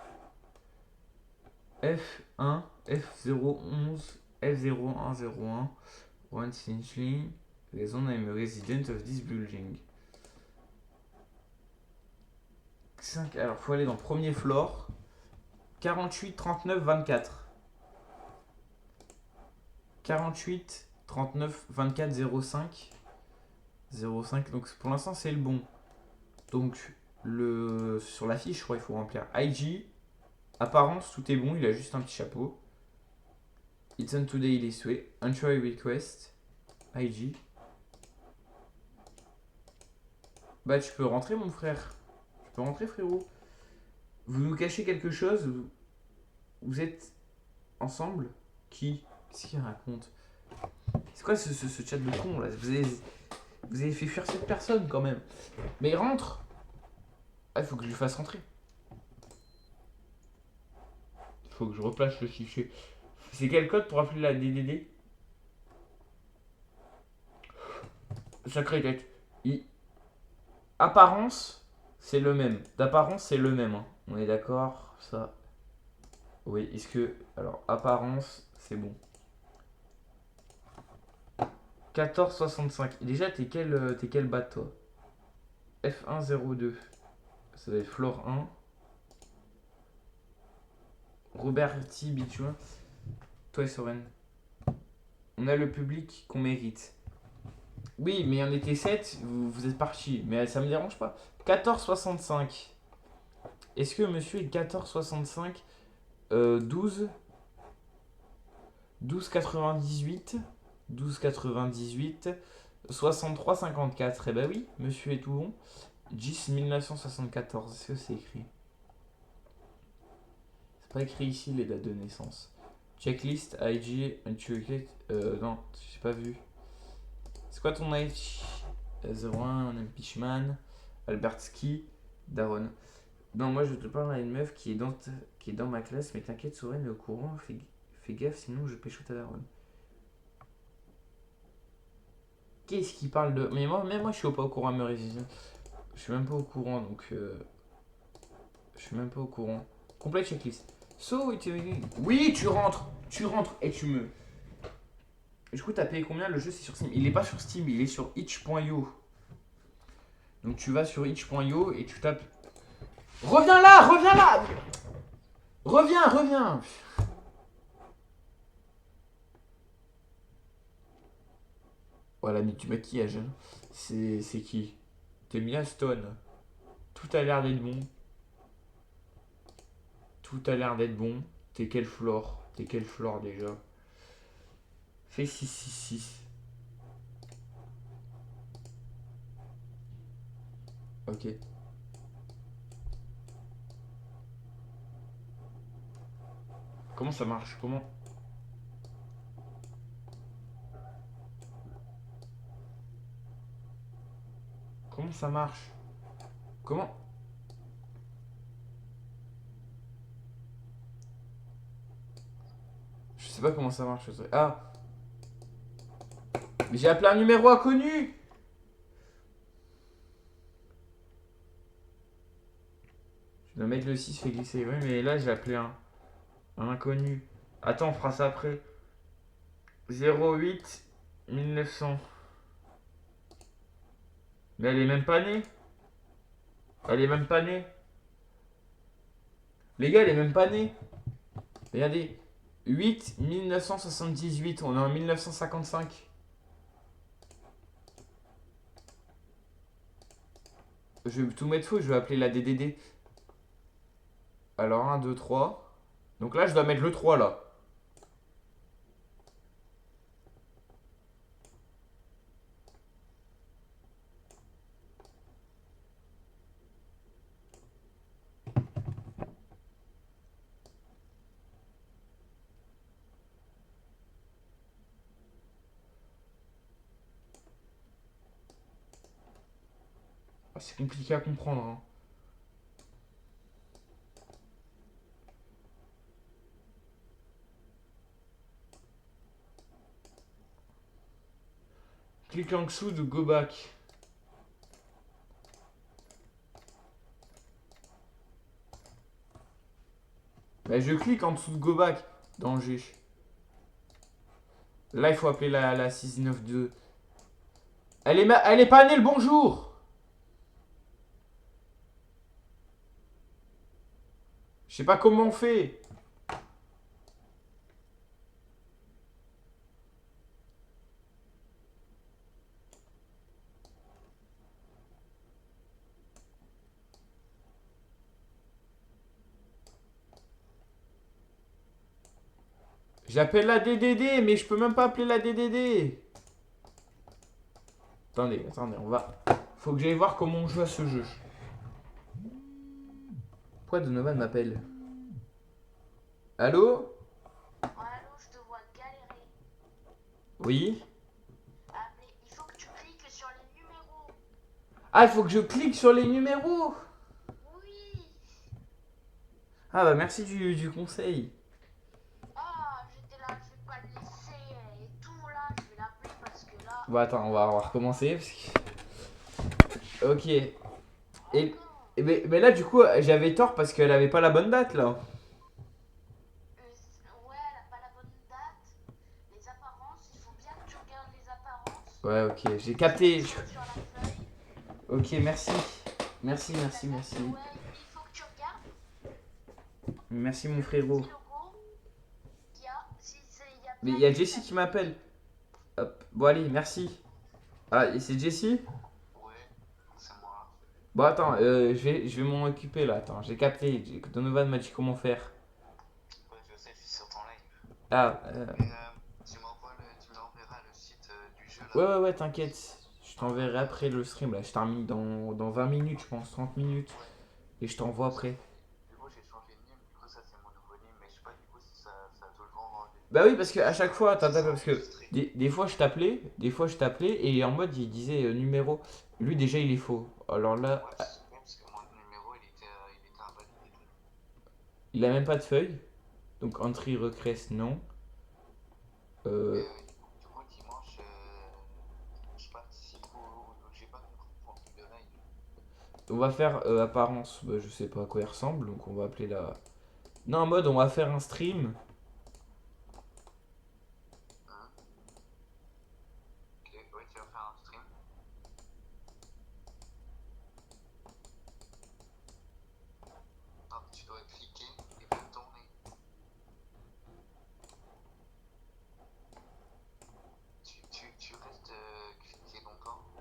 Speaker 1: F1, F011, F0101. One essentially, reason I'm a resident of this building. 5, alors faut aller dans le premier floor. 48, 39, 24. 48, 39, 24, 05. 05, donc pour l'instant c'est le bon. Donc sur la fiche, je crois qu'il faut remplir IG. Apparence, tout est bon, il a juste un petit chapeau. It's on today this way. Entry request. IG. Bah tu peux rentrer mon frère. Tu peux rentrer frérot. Vous nous cachez quelque chose? Vous êtes ensemble? Qui? Qu'est-ce qu'il raconte? C'est quoi ce chat de con là? Vous avez fait fuir cette personne quand même. Mais rentre. Ah, il faut que je lui fasse rentrer. Il faut que je replace le fichier. C'est quel code pour appeler la DDD? Sacré tête. Apparence, c'est le même. D'apparence, c'est le même. Hein. On est d'accord? Ça. Oui, est-ce que. Alors, apparence, c'est bon. 14,65. Déjà, t'es quel bat, toi? F102. Ça doit être floor 1. Robert T. Bituin. Toi et Soren. On a le public qu'on mérite. Oui, mais il y en était 7, vous êtes partis. Mais ça me dérange pas. 14,65. Est-ce que monsieur est 14,65 12 12,98 12,98 63,54. Eh ben oui, monsieur est tout bon. 10 1974. Est-ce que c'est écrit? C'est pas écrit ici les dates de naissance. Checklist, IG, non, j'ai pas vu. C'est quoi ton age? 01, Impeachment, Albertski, Daron. Non, moi je te parle à une meuf qui est dans ma classe, mais t'inquiète, Soren est au courant, fais gaffe, sinon je pécho ta daronne. Qu'est-ce qu'il parle de. Mais même moi je suis pas au courant, me résister. Je suis même pas au courant, donc. Je suis même pas au courant. Complete checklist. Oui, tu rentres et tu me. Du coup, t'as payé combien? Le jeu c'est sur Steam. Il est pas sur Steam, il est sur itch.io. Donc tu vas sur itch.io et tu tapes. Reviens là. Reviens. Oh, la nuit du maquillage. Hein. C'est qui? T'es mis à Stone. Tout a l'air d'être bon. Tout a l'air d'être bon. T'es quel floor? T'es quel floor déjà? Fais 6-6-6. Ok. Comment ça marche? Comment ça marche? Comment? Je sais pas comment ça marche. Ah! Mais j'ai appelé un numéro inconnu! Je dois mettre le 6 fait glisser. Oui, mais là j'ai appelé un inconnu. Attends, on fera ça après. 08 1900. Mais elle est même pas née. Elle est même pas née. Les gars, elle est même pas née. Regardez. 8 1978. On est en 1955. Je vais tout mettre faux. Je vais appeler la DDD. Alors 1, 2, 3. Donc là, je dois mettre le 3 là. Ah, c'est compliqué à comprendre. Hein. Clique en dessous de go back. Bah, je clique en dessous de go back. Danger. Là, il faut appeler la 692. Elle est pas née le bonjour. Je sais pas comment on fait. J'appelle la DDD, mais je peux même pas appeler la DDD. Attendez, on va. Faut que j'aille voir comment on joue à ce jeu. Pourquoi Donovan m'appelle? Allô?
Speaker 2: Allô, je te vois galérer.
Speaker 1: Oui?
Speaker 2: Ah, mais il faut que tu cliques sur les numéros.
Speaker 1: Ah, il faut que je clique sur les numéros.
Speaker 2: Oui.
Speaker 1: Ah bah merci du conseil.
Speaker 2: Ah, j'étais là, je vais pas le laisser et tout là, je vais l'appeler parce que là.
Speaker 1: Bon attends, on va recommencer. Ok. Et,
Speaker 2: Encore.
Speaker 1: mais là du coup j'avais tort parce qu'elle avait pas la bonne date là.
Speaker 2: Ouais, elle a pas la bonne date. Les apparences, il faut bien que tu regardes les apparences.
Speaker 1: Ouais ok, j'ai
Speaker 2: C'est
Speaker 1: capté.
Speaker 2: quelque chose sur la feuille.
Speaker 1: Ok merci. Merci,
Speaker 2: La
Speaker 1: merci,
Speaker 2: date,
Speaker 1: merci.
Speaker 2: ouais, il faut que tu regardes
Speaker 1: Merci mon
Speaker 2: le petit
Speaker 1: frérot.
Speaker 2: logo qu'il y a. Si, il y a
Speaker 1: Mais
Speaker 2: bien
Speaker 1: il y a
Speaker 2: écrit
Speaker 1: Jessie
Speaker 2: la
Speaker 1: qui
Speaker 2: DDD.
Speaker 1: m'appelle. Hop, bon allez, merci. Ah, et c'est Jessie?
Speaker 3: Ouais, c'est moi.
Speaker 1: Bon attends, je vais m'en occuper là. Attends, j'ai capté. Donovan m'a dit comment faire.
Speaker 3: Ouais, je sais, je suis sur ton live.
Speaker 1: Ah,
Speaker 3: Mais tu m'enverras le site du jeu là.
Speaker 1: ouais, t'inquiète. Je t'enverrai après le stream là. Je termine dans 20 minutes, je pense, 30 minutes.
Speaker 3: Ouais,
Speaker 1: Et je t'envoie
Speaker 3: parce que
Speaker 1: après.
Speaker 3: du coup j'ai changé de name, du coup ça c'est mon nouveau name, mais je sais pas du coup si ça a toujours rendu.
Speaker 1: Bah oui, parce que à chaque fois,
Speaker 3: Si c'est
Speaker 1: parce que
Speaker 3: enregistré.
Speaker 1: des fois je t'appelais et en mode il disait numéro. Lui déjà il est faux. Alors là,
Speaker 3: Ouais, parce que mon numéro il était invalidé.
Speaker 1: il a même pas de feuille. Donc entry request non.
Speaker 3: Mais
Speaker 1: Euh,
Speaker 3: du coup dimanche, je participe au. Donc j'ai pas compris pour le truc de live.
Speaker 1: on va faire apparence. Bah, je sais pas à quoi il ressemble. Donc on va appeler la. Non, en mode on va faire un stream.
Speaker 3: Hein. Ok, ouais, tu vas faire un stream. Hop, tu dois cliquer et puis tourner. Tu restes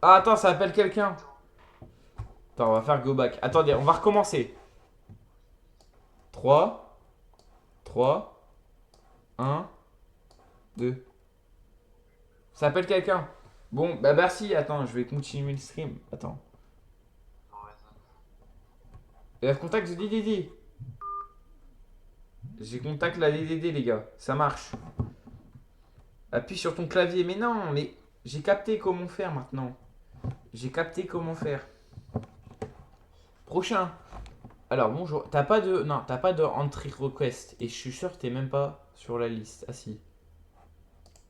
Speaker 1: Ah, attends, ça appelle quelqu'un. Attends, on va faire go back. Attendez, on va recommencer. 3, 3, 1, 2. Ça appelle quelqu'un. Bon, bah merci. Attends, je vais continuer le stream. Attends.
Speaker 3: Non, vas-y.
Speaker 1: Contact de DDD. J'ai contact la DDD, les gars. Ça marche. Appuie sur ton clavier. Mais non, mais j'ai capté comment faire maintenant. J'ai capté comment faire. Prochain. Alors bonjour. T'as pas de. Non, t'as pas de entry request. Et je suis sûr que t'es même pas sur la liste. Ah si.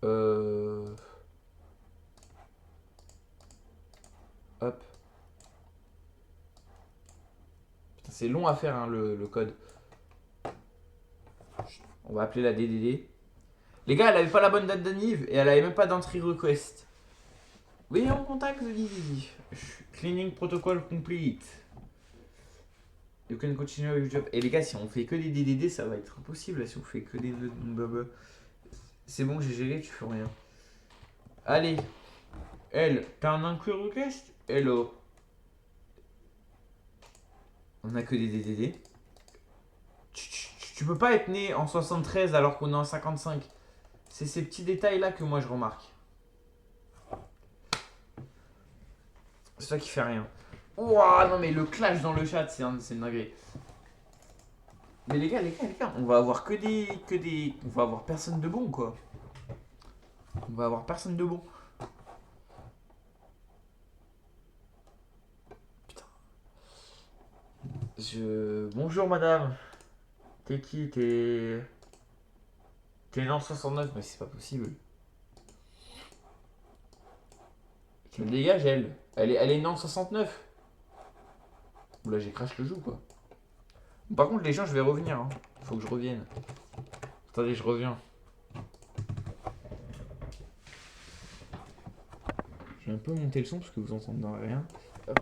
Speaker 1: Hop. Putain, c'est long à faire hein, le code. On va appeler la DDD. Les gars, elle avait pas la bonne date d'anniv et elle avait même pas d'entry request. Oui, en contact de DDD. Cleaning protocol complete. You can continue your job. Et les gars, si on fait que des DDD, ça va être impossible. Si on fait que des c'est bon, j'ai géré, tu fais rien. Allez. Elle, t'as un inclus request? Hello. On a que des DDD. Tu peux pas être né en 73 alors qu'on est en 55. C'est ces petits détails là que moi je remarque. C'est ça qui fait rien. Ouah, non mais le clash dans le chat, c'est une dinguerie. Mais les gars, on va avoir que des... On va avoir personne de bon, quoi. On va avoir personne de bon. Putain. Bonjour, madame. T'es qui? T'es né en 69? Mais c'est pas possible. Je me dégage, elle. Elle est née en 69. Oula, j'ai crash le jeu, quoi. Par contre, les gens, je vais revenir. Hein. Faut que je revienne. Attendez, je reviens. Je vais un peu monter le son parce que vous entendez rien. Hop.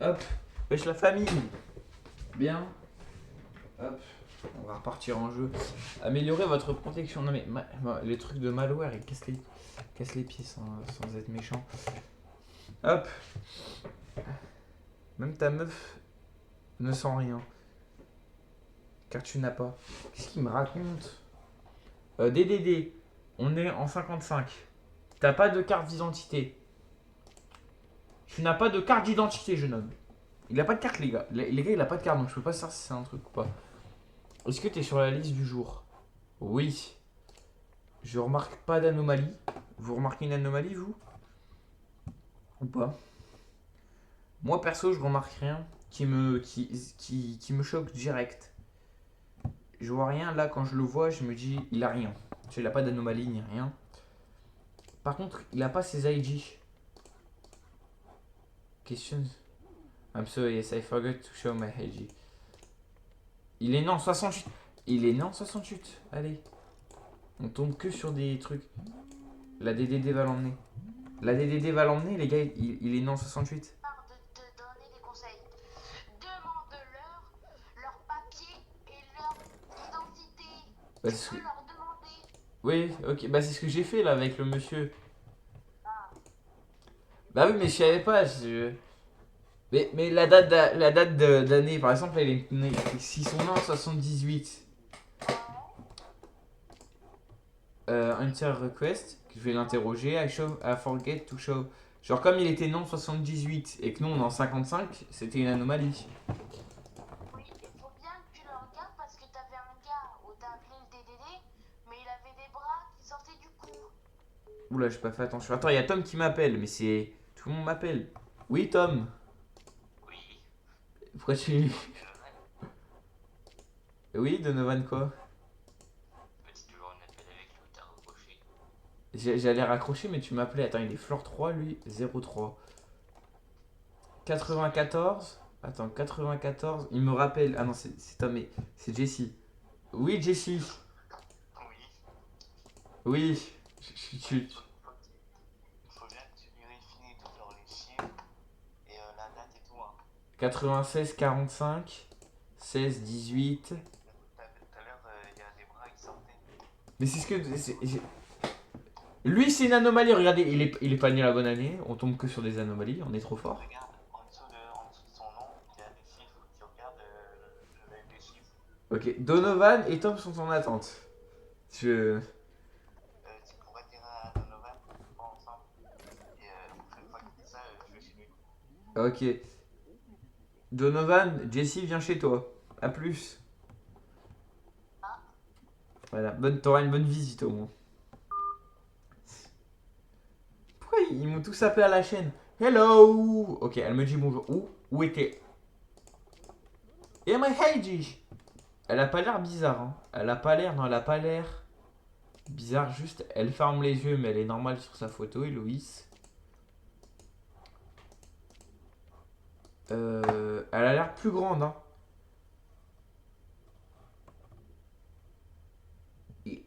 Speaker 1: Hop, wesh la famille. Bien. Hop, on va repartir en jeu. Améliorer votre protection. Non mais les trucs de malware, ils cassent les pieds sans être méchant. Hop. Même ta meuf ne sent rien. Car tu n'as pas. Qu'est-ce qu'il me raconte? DDD, on est en 55. T'as pas de carte d'identité. Tu n'as pas de carte d'identité, jeune homme. Il a pas de carte, les gars. Les gars, il a pas de carte, donc je peux pas savoir si c'est un truc ou pas. Est-ce que tu es sur la liste du jour? Oui. Je remarque pas d'anomalie. Vous remarquez une anomalie, vous? Ou pas? Moi, perso, je remarque rien qui me choque direct. Je vois rien. Là, quand je le vois, je me dis, il a rien. Tu sais, il a pas d'anomalie ni rien. Par contre, il a pas ses IG. Questions? I'm sorry, yes, I forgot to show my IG. Il est né en 68. Il est né en 68. Allez. On tombe que sur des trucs. La DDD va l'emmener. La DDD va l'emmener, les gars, il est né en 68.
Speaker 2: De te donner des conseils. Demande-leur leur papier et leur identité.
Speaker 1: Bah,
Speaker 2: Tu peux leur demander.
Speaker 1: oui, ok, bah c'est ce que j'ai fait là avec le monsieur. Bah oui, mais je savais pas. Mais la date d'année, par exemple, elle est née. S'ils sont nés en 78. Enter request, je vais l'interroger. I forget to show Genre comme il était né en 78 et que nous on est en 55, c'était une anomalie.
Speaker 2: Oui, il faut bien que tu le regardes parce que t'avais un gars où t'as appelé le DDD, mais il avait des bras qui sortaient du cou.
Speaker 1: Oula, j'ai pas fait attention. Attends, il y a Tom qui m'appelle, mais c'est... Tout le monde m'appelle. Oui, Tom.
Speaker 3: Oui,
Speaker 1: Pourquoi tu...
Speaker 3: Donovan.
Speaker 1: Oui, Donovan quoi?
Speaker 3: Petit toujours un appel avec lui, t'as reproché.
Speaker 1: J'allais raccrocher, mais tu m'appelais. Attends, il est floor 3, lui. 03. 94. Attends, 94. Il me rappelle. Ah non, c'est Tom, mais c'est Jessie. Oui, Jessie.
Speaker 3: Oui,
Speaker 1: Oui.
Speaker 3: il faut bien que tu vérifies tout genre les chiffres et la date et tout. Hein.
Speaker 1: 96, 45. 16, 18.
Speaker 3: Tout à l'heure, il y a des bras qui sortaient.
Speaker 1: Mais c'est ce que... Lui, c'est une anomalie. Regardez, il est pas né la bonne année. On tombe que sur des anomalies. On est trop fort.
Speaker 3: Regarde, en dessous de son nom, il y a des chiffres. Tu regardes les chiffres.
Speaker 1: Ok, Donovan et Tom sont en attente. Je...
Speaker 3: Tu pourrais dire à Donovan qu'on va ensemble. Et la prochaine fois qu'il fait ça, je vais chez lui.
Speaker 1: Ok. Donovan, Jessie vient chez toi. A plus. Voilà, t'auras une bonne visite au moins. Pourquoi ils m'ont tous appelé à la chaîne? Hello. Ok, elle me dit bonjour. Où était? Et my Heiji. Elle a pas l'air bizarre, hein. Elle a pas l'air, non, elle a pas l'air bizarre. Juste, elle ferme les yeux, mais elle est normale sur sa photo, Héloïse. Elle a l'air plus grande, hein. Et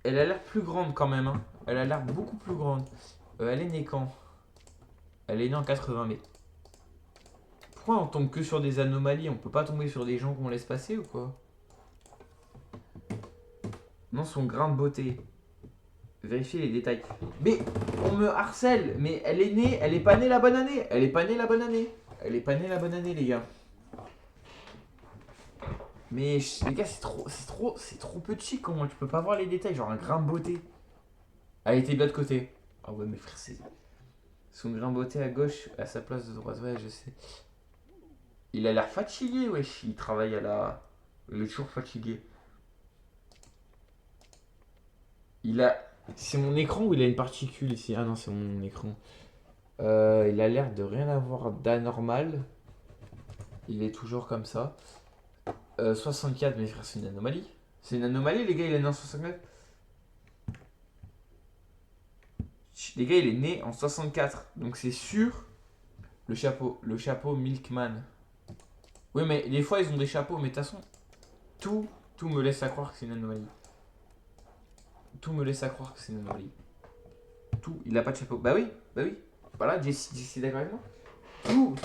Speaker 1: elle a l'air plus grande quand même, hein. Elle a l'air beaucoup plus grande. Elle est née quand? Elle est née en 80, mais... Pourquoi on tombe que sur des anomalies? On peut pas tomber sur des gens qu'on laisse passer ou quoi? Non, son grain de beauté. Vérifier les détails. Mais on me harcèle. Mais elle est née, elle est pas née la bonne année. Elle est pas née la bonne année. Elle est pas née la bonne année, les gars. Mais les gars, c'est trop petit. Comment tu peux pas voir les détails? Genre un grain de beauté. Elle était de l'autre côté. Ah ouais, mes frères, c'est... Son grain de beauté à gauche, à sa place de droite. Ouais, je sais. Il a l'air fatigué, wesh. Il travaille à la... Il est toujours fatigué. Il a... C'est mon écran ou il a une particule ici? Ah non, c'est mon écran. Il a l'air de rien avoir d'anormal. Il est toujours comme ça. 64, mes frères, c'est une anomalie. C'est une anomalie, les gars, il est né en 64. Les gars, il est né en 64. Donc c'est sûr. Le chapeau Milkman. Oui, mais des fois, ils ont des chapeaux, mais de toute façon, tout me laisse à croire que c'est une anomalie. Tout me laisse à croire que c'est une anomalie. Tout, il a pas de chapeau. Bah oui, bah oui. Voilà, Jessie d'accord avec moi.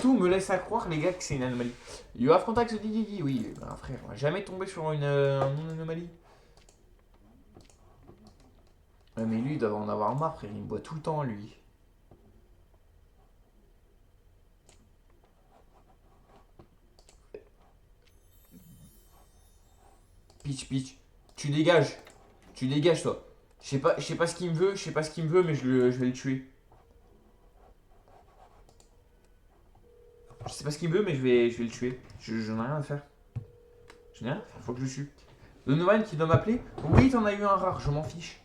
Speaker 1: Tout me laisse à croire, les gars, que c'est une anomalie. You have contact with Didi, oui. Ben, frère, on va jamais tomber sur une anomalie. Ouais, mais lui, il doit en avoir marre, frère. Il me boit tout le temps, lui. Peach. Tu dégages. Tu dégages, toi. Je sais pas ce qu'il me veut, mais je vais le tuer. Je sais pas ce qu'il me veut, mais je vais le tuer. J'en ai rien à faire. J'en ai rien à faire, faut que je le tue. Donovan qui doit m'appeler. Oui, t'en as eu un rare, je m'en fiche.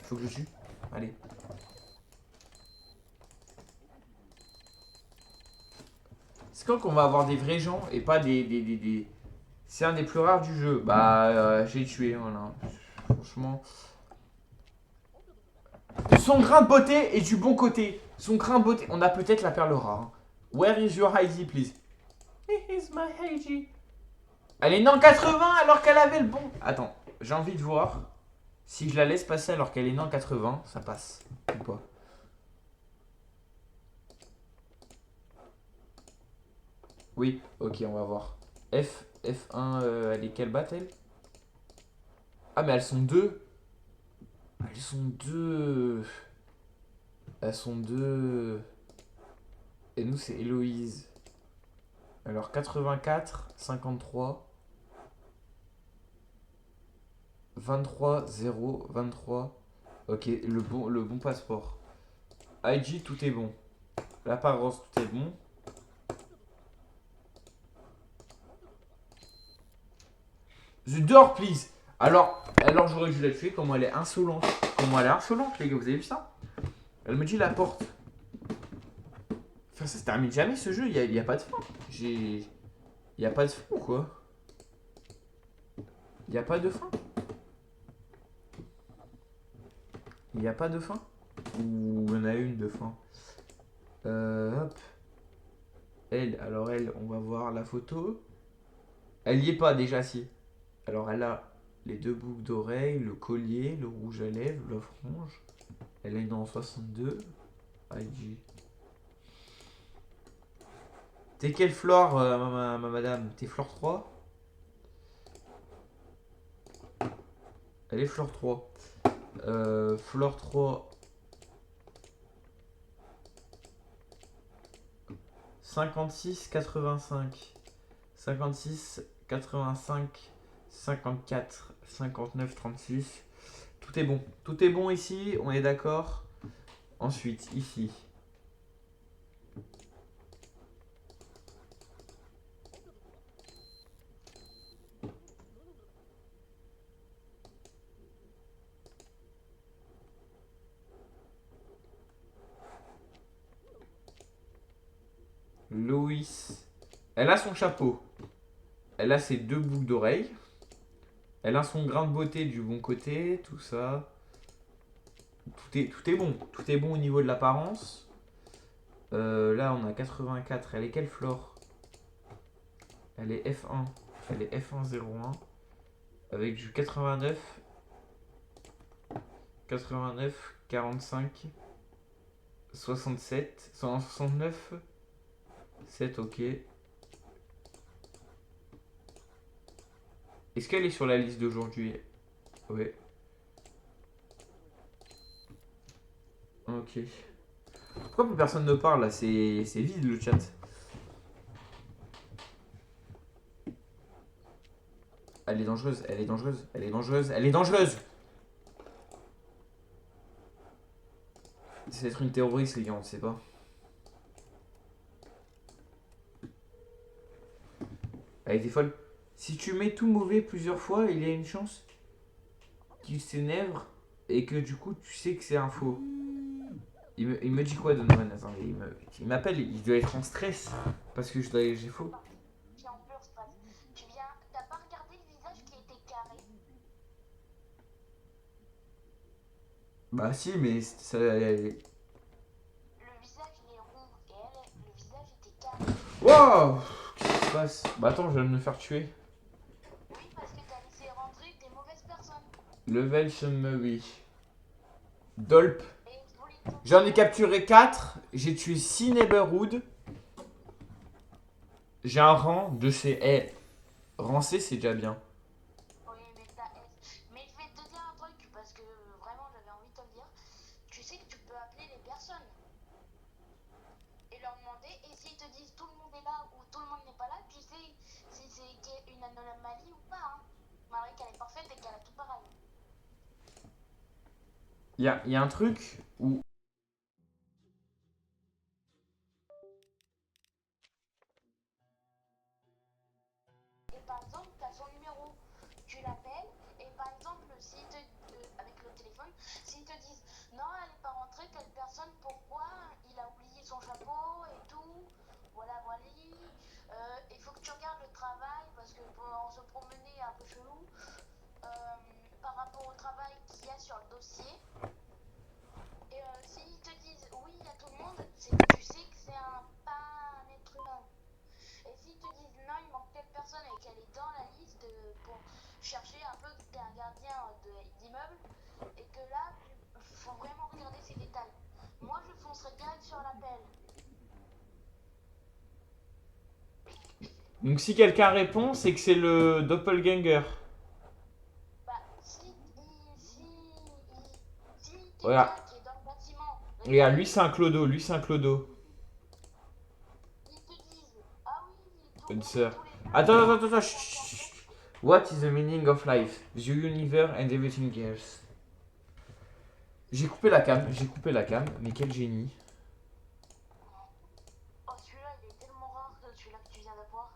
Speaker 1: Faut que je le tue. Allez. C'est quand qu'on va avoir des vrais gens et pas des... C'est un des plus rares du jeu. Bah, j'ai tué, voilà. Franchement. Son grain de beauté est du bon côté. Son grain de beauté. On a peut-être la perle rare. Hein. Where is your Heidi, please? Here is my Heidi. Elle est née en 80 alors qu'elle avait le bon. Attends, j'ai envie de voir si je la laisse passer alors qu'elle est née en 80, ça passe ou pas. Oui, ok, on va voir. F1, elle est quelle batte elle? Ah, mais elles sont deux. Elles sont deux. Elles sont deux. Et nous, c'est Héloïse. Alors, 84, 53, 23, 0, 23. Ok, le bon passeport. IG, tout est bon. L'apparence, tout est bon. The door, please. Alors j'aurais dû la tuer. Comment elle est insolente. Comment elle est insolente, les gars. Vous avez vu ça? Elle me dit la porte. Enfin, ça se termine jamais ce jeu. Il y a pas de fin. Il y a pas de fin ou quoi? Il y a pas de fin. Il y a pas de fin. Ou il y en a une de fin. Hop. Elle, on va voir la photo. Elle y est pas déjà, si. Alors elle a les deux boucles d'oreilles, le collier, le rouge à lèvres, le frange. Elle est dans 62. IG. T'es quelle flore, ma madame? T'es flore 3? Elle est flore 3. Flore 3. 56, 85. 56, 85, 54, 59, 36. Tout est bon. Tout est bon ici, on est d'accord. Ensuite, ici. Loïs. Elle a son chapeau. Elle a ses deux boucles d'oreilles. Elle a son grain de beauté du bon côté, tout ça. Tout est bon. Tout est bon au niveau de l'apparence. Là, on a 84. Elle est quelle flore? Elle est F1. Elle est F101. Avec du 89. 89, 45, 67, 169. 7, ok. Est-ce qu'elle est sur la liste d'aujourd'hui? Ouais. Ok. Pourquoi plus personne ne parle là? C'est vide le chat. Elle est dangereuse, elle est dangereuse, elle est dangereuse, elle est dangereuse! C'est d'être une terroriste, les gars, on ne sait pas. Elle était folle. Si tu mets tout mauvais plusieurs fois, il y a une chance qu'il s'énèvre et que du coup tu sais que c'est un faux. Il me dit quoi, Donovan? Attends, il m'appelle, il doit être en stress parce que j'ai faux.
Speaker 2: J'ai en pur stress. T'as pas regardé le visage qui était carré?
Speaker 1: Bah si, mais ça.
Speaker 2: Le visage il est rond et le visage était carré.
Speaker 1: Wow! Qu'est-ce qui se passe? Bah attends, je vais me faire tuer.
Speaker 2: Oui, parce que t'as laissé rentrer des mauvaises personnes.
Speaker 1: Level Summary. Dolp.
Speaker 2: Et je voulais te
Speaker 1: J'en ai capturé 4. J'ai tué 6 neighborhoods. J'ai un rang de chez. Eh, rang C, c'est déjà bien.
Speaker 2: Oui, mais mais je vais te dire un truc parce que vraiment j'avais envie de te le dire. Tu sais que tu peux appeler les personnes et leur demander, et s'ils te disent tout le monde est là ou tout le monde n'est pas là, tu sais si c'est une anomalie ou pas, hein. Malgré qu'elle est parfaite et qu'elle a tout pareil.
Speaker 1: Il y a un truc où.
Speaker 2: Et par exemple, tu as son numéro, tu l'appelles, et par exemple, avec le téléphone, s'ils te disent non, elle n'est pas rentrée, telle personne, pourquoi il a oublié son chapeau et tout, voilà, voilà. Il faut que tu regardes le travail parce que pour se promener un peu chelou, par rapport au travail qu'il y a sur le dossier. Et s'ils te disent oui, il y a tout le monde, c'est que tu sais que c'est pas un être humain. Et s'ils te disent non, il manque telle personne et qu'elle est dans la liste pour chercher un peu que t'es un gardien d'immeuble, et que là, il faut vraiment regarder ces détails. Moi, je foncerai direct sur l'appel.
Speaker 1: Donc si quelqu'un répond, c'est que c'est le doppelganger.
Speaker 2: Bah, si
Speaker 1: Regarde,
Speaker 2: quelqu'un qui est dans le bâtiment,
Speaker 1: regarde, lui c'est un clodo, lui c'est un clodo.
Speaker 2: ils te disent ah oui, tout le
Speaker 1: Une
Speaker 2: monde,
Speaker 1: sœur.
Speaker 2: tous les
Speaker 1: Attends, chut, chut, chut. What is the meaning of life? The universe and everything else. J'ai coupé la cam, mais quel génie.
Speaker 2: Oh, celui-là, il est tellement rare que celui-là que tu viens d'avoir.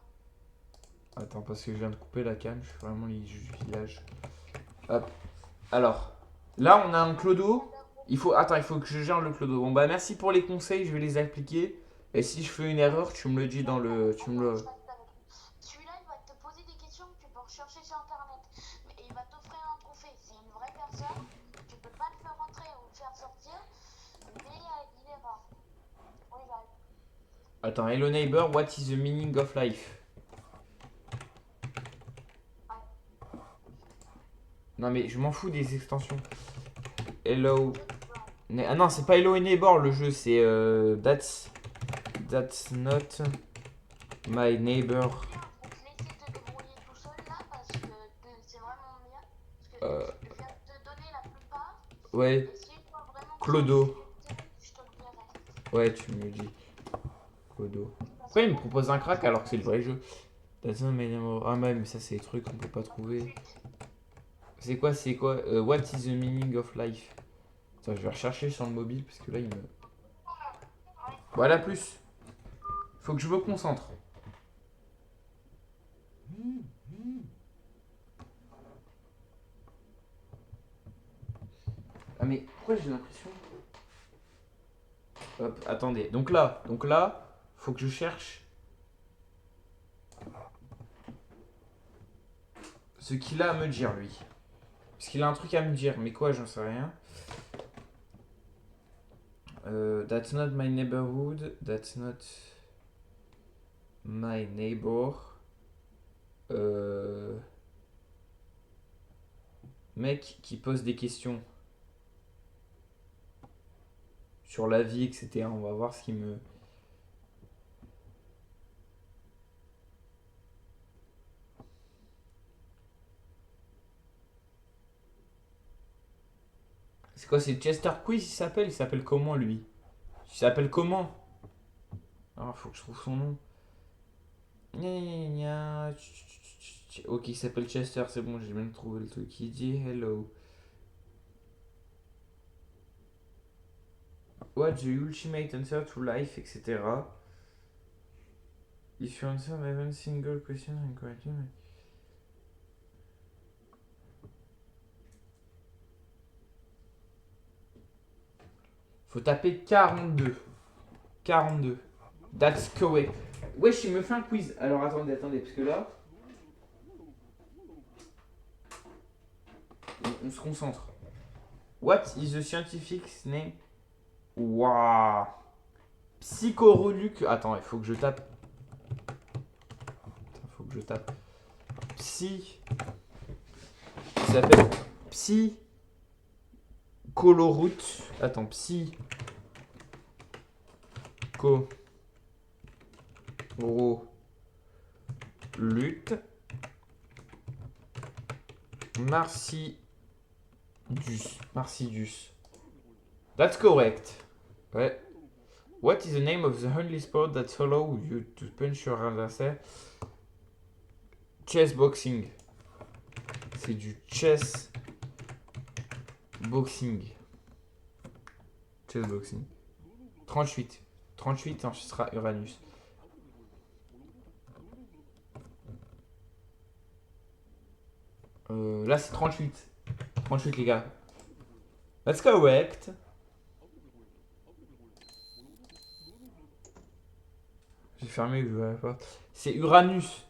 Speaker 1: Attends, parce que je viens de couper la cam, je suis vraiment du village. Hop. Alors, là, on a un clodo. Attends, il faut que je gère le clodo. Bon, bah, merci pour les conseils, je vais les appliquer. Et si je fais une erreur, tu me le dis dans le. Tu me le.
Speaker 2: Celui-là, il va te poser des questions que tu peux rechercher sur internet. Et il va t'offrir un trophée. C'est une vraie personne. Tu peux pas le faire rentrer ou le faire sortir. Mais il est rare. Regarde.
Speaker 1: Attends, hello neighbor, what is the meaning of life? Non, mais je m'en fous des extensions. Hello. Ah non, c'est pas Hello Neighbor le jeu, c'est That's not my neighbor.
Speaker 2: Faut te laisser te débrouiller tout seul là parce que c'est vraiment bien. Parce que
Speaker 1: Euh,
Speaker 2: je viens de te donner la plupart.
Speaker 1: ouais,
Speaker 2: Et si je vois vraiment que
Speaker 1: Clodo.
Speaker 2: je te le dirai.
Speaker 1: Ouais, tu me le dis. Clodo. Pourquoi il me propose un crack alors que c'est le vrai jeu? That's not my neighbor. Ah, ouais, mais ça, c'est des trucs qu'on peut pas trouver. C'est quoi? What is the meaning of life? Attends, je vais rechercher sur le mobile parce que là, il me. Voilà, plus. Faut que je me concentre. Ah, mais pourquoi j'ai l'impression. Hop, attendez. Donc là, faut que je cherche ce qu'il a à me dire, lui. Parce qu'il a un truc à me dire, mais quoi, j'en sais rien. That's not my neighborhood. That's not my neighbor. Euh, Mec qui pose des questions sur la vie, etc. On va voir ce qu'il me. C'est quoi, c'est Chester Quiz, il s'appelle comment, lui? Il s'appelle comment? Ah, faut que je trouve son nom. Gna, gna, gna, Ok, il s'appelle Chester, c'est bon, j'ai même trouvé le truc. Il dit hello. What's the ultimate answer to life, etc. If you answer even single question incorrectly. Faut taper 42. 42. That's correct. Wesh, il me fait un quiz. Alors attendez, parce que là, on se concentre. What is the scientific name? Waouh. Psychoroluc. Attends, il faut que je tape. Faut que je tape. Psy. Ça s'appelle Psycholoruth. Attends, Psychoroluth. Marcidus. That's correct. Ouais. What is the name of the only sport that allows you to punch your adversaire? Chess boxing. C'est du chess boxing. Chess boxing. 38. 38, ce sera Uranus. Là, c'est 38. 38, les gars. That's correct. J'ai fermé la porte. C'est Uranus.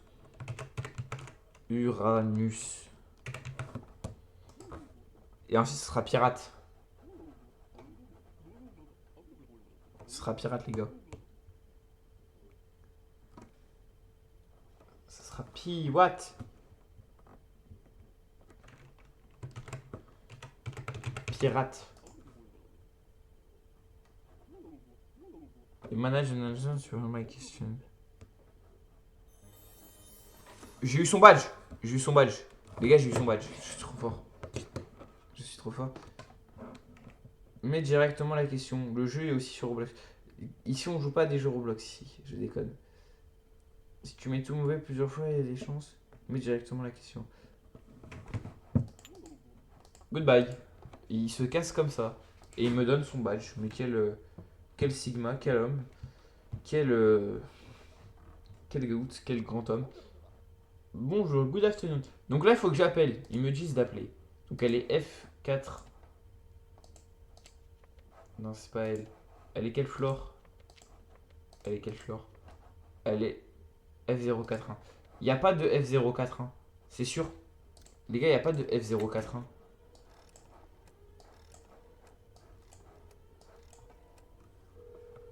Speaker 1: Uranus. Et ensuite, ce sera pirate. Ce sera pirate, les gars. Ce sera what? Pirate. Et manage an agent sur my question. J'ai eu son badge. J'ai eu son badge. Les gars, j'ai eu son badge. Je suis trop fort. Je suis trop fort. Mets directement la question. Le jeu est aussi sur Roblox. Ici, on joue pas à des jeux Roblox. Ici, je déconne. Si tu mets tout mauvais plusieurs fois, il y a des chances. Mets directement la question. Goodbye. Il se casse comme ça. Et il me donne son badge. Mais quel Sigma, quel homme, quel, quel goût, quel grand homme. Bonjour, good afternoon. Donc là, il faut que j'appelle. Ils me disent d'appeler. Donc elle est F4. Non, c'est pas elle. Elle est quelle floor? Elle est quelle floor? Elle est F041. Il n'y a pas de F041. C'est sûr. Les gars, il n'y a pas de F041.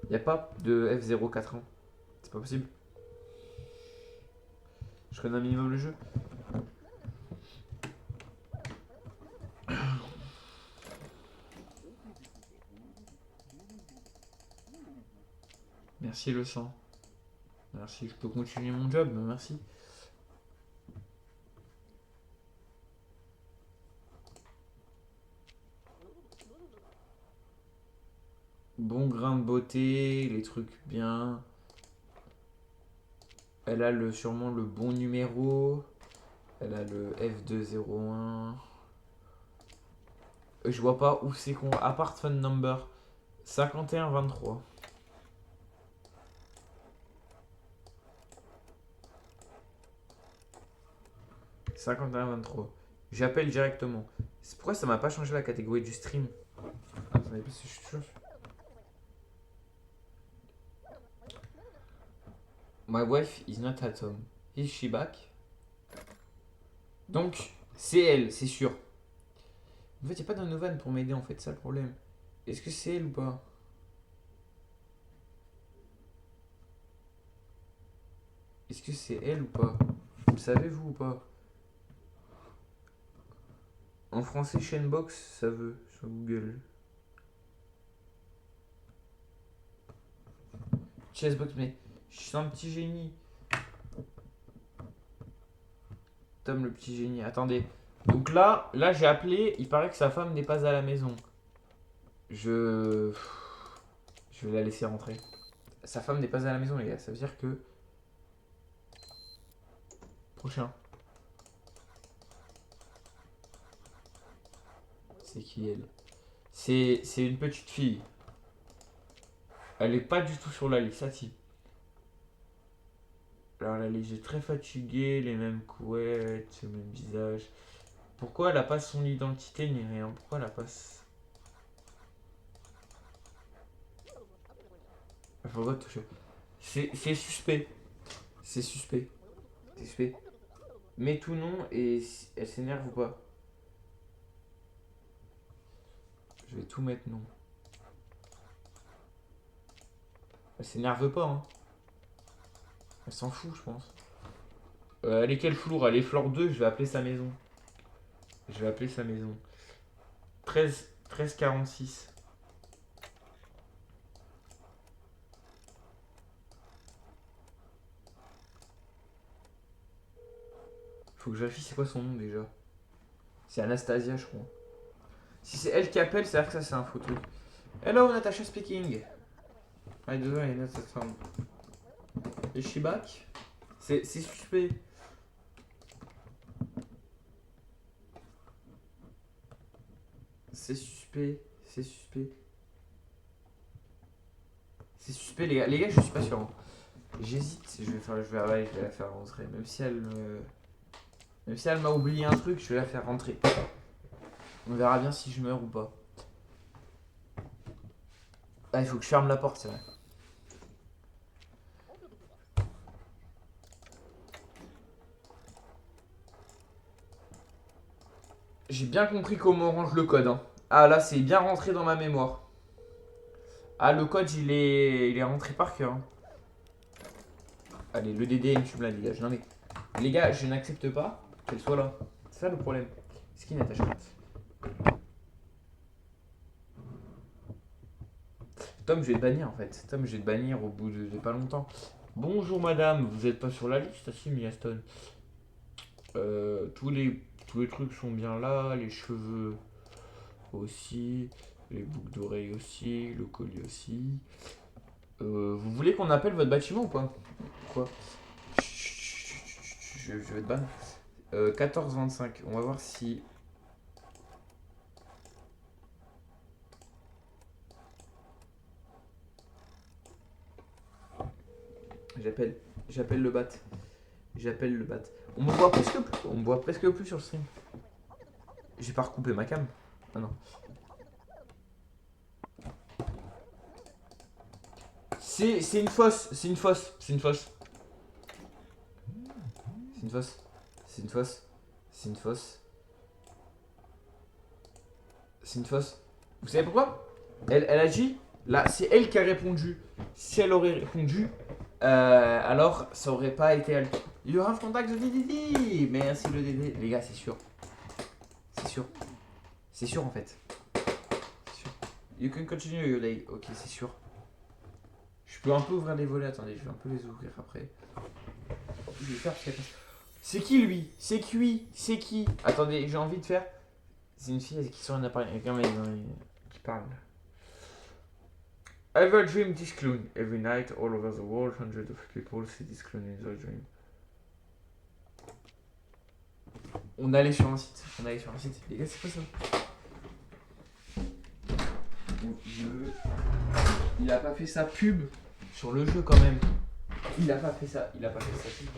Speaker 1: Il n'y a pas de F041. C'est pas possible. Je connais un minimum le jeu. Merci le sang. Merci, je peux continuer mon job, mais merci. Bon grain de beauté, les trucs bien. Elle a sûrement le bon numéro. Elle a le F201. Je vois pas où c'est qu'on... Apart phone number. 5123. 5123. J'appelle directement. Pourquoi ça m'a pas changé la catégorie du stream? Attendez, parce que je suis toujours... My wife is not at home. Is she back? Donc, c'est elle, c'est sûr. En fait, il n'y a pas d'Anovan pour m'aider, en fait, c'est ça le problème. Est-ce que c'est elle ou pas? Est-ce que c'est elle ou pas? Vous le savez, vous ou pas? En français, Chainbox, ça veut, sur Google. Chessbox, mais je suis un petit génie. Tom, le petit génie. Attendez. Donc là j'ai appelé. Il paraît que sa femme n'est pas à la maison. Je vais la laisser rentrer. Sa femme n'est pas à la maison, les gars. Ça veut dire que... Prochain. C'est qui elle? C'est une petite fille. Elle est pas du tout sur la liste, ça si. Alors la liste est très fatiguée, les mêmes couettes, le même visage. Pourquoi elle a pas son identité ni rien? Pourquoi elle a pas... Faut pas toucher. C'est suspect. C'est suspect. C'est suspect. Mets tout nom et elle s'énerve ou pas? Je vais tout mettre non. Elle s'énerve pas, hein. Elle s'en fout, je pense. Elle est quelle floor? Elle est floor 2, je vais appeler sa maison. Je vais appeler sa maison. 1346. Faut que je vérifie c'est quoi son nom déjà. C'est Anastasia, je crois. Si c'est elle qui appelle, c'est-à-dire que ça c'est un faux truc. Hello, Natasha speaking. I don't know, not that sound. Is she back? C'est suspect. C'est suspect. C'est suspect. C'est suspect, les gars. Les gars, je suis pas sûr. Hein. J'hésite. Ouais, je vais la faire rentrer. Même si elle m'a oublié un truc, je vais la faire rentrer. On verra bien si je meurs ou pas. Ah, il faut que je ferme la porte, c'est vrai. J'ai bien compris comment on range le code. Hein. Ah, là, c'est bien rentré dans ma mémoire. Ah, le code, il est rentré par cœur. Hein. Allez, le DDM, tu me la dégages. Non, mais les gars, je n'accepte pas qu'elle soit là. C'est ça le problème. C'est qui Natacha? Tom, je vais te bannir en fait. Tom, je vais te bannir au bout de pas longtemps. Bonjour madame, vous êtes pas sur la liste, ah si, Miaston. Tous les trucs sont bien là, les cheveux aussi, les boucles d'oreilles aussi, le collier aussi. Vous voulez qu'on appelle votre bâtiment ou pas? Quoi? Je vais te ban. 14-25, on va voir si... J'appelle le bat. J'appelle le bat. On me voit presque plus. On me voit presque plus sur le stream. J'ai pas recoupé ma cam. Ah non. C'est une fosse. C'est une fosse. C'est une fosse. C'est une fosse. C'est une fosse. C'est une fosse. C'est une fosse. Vous savez pourquoi? Elle a dit. Là, c'est elle qui a répondu. Si elle aurait répondu, alors ça aurait pas été elle. Il y aura un contact de Didi. Merci le Dédé. Les gars, c'est sûr. C'est sûr. C'est sûr en fait. C'est sûr. You can continue your day. Ok, c'est sûr. Je peux un peu ouvrir les volets. Attendez, je vais un peu les ouvrir après. Je vais faire. C'est qui lui? C'est qui? C'est qui? Attendez, j'ai envie de faire. C'est une fille qui sort un appareil avec un mec qui parle. Ever dream this clown? Every night, all over the world, hundreds of people see this clown in their dream. On allait sur un site. On allait sur un site. Les gars, c'est quoi ça? Il a pas fait sa pub sur le jeu quand même. Il a pas fait ça. Il a pas fait sa pub.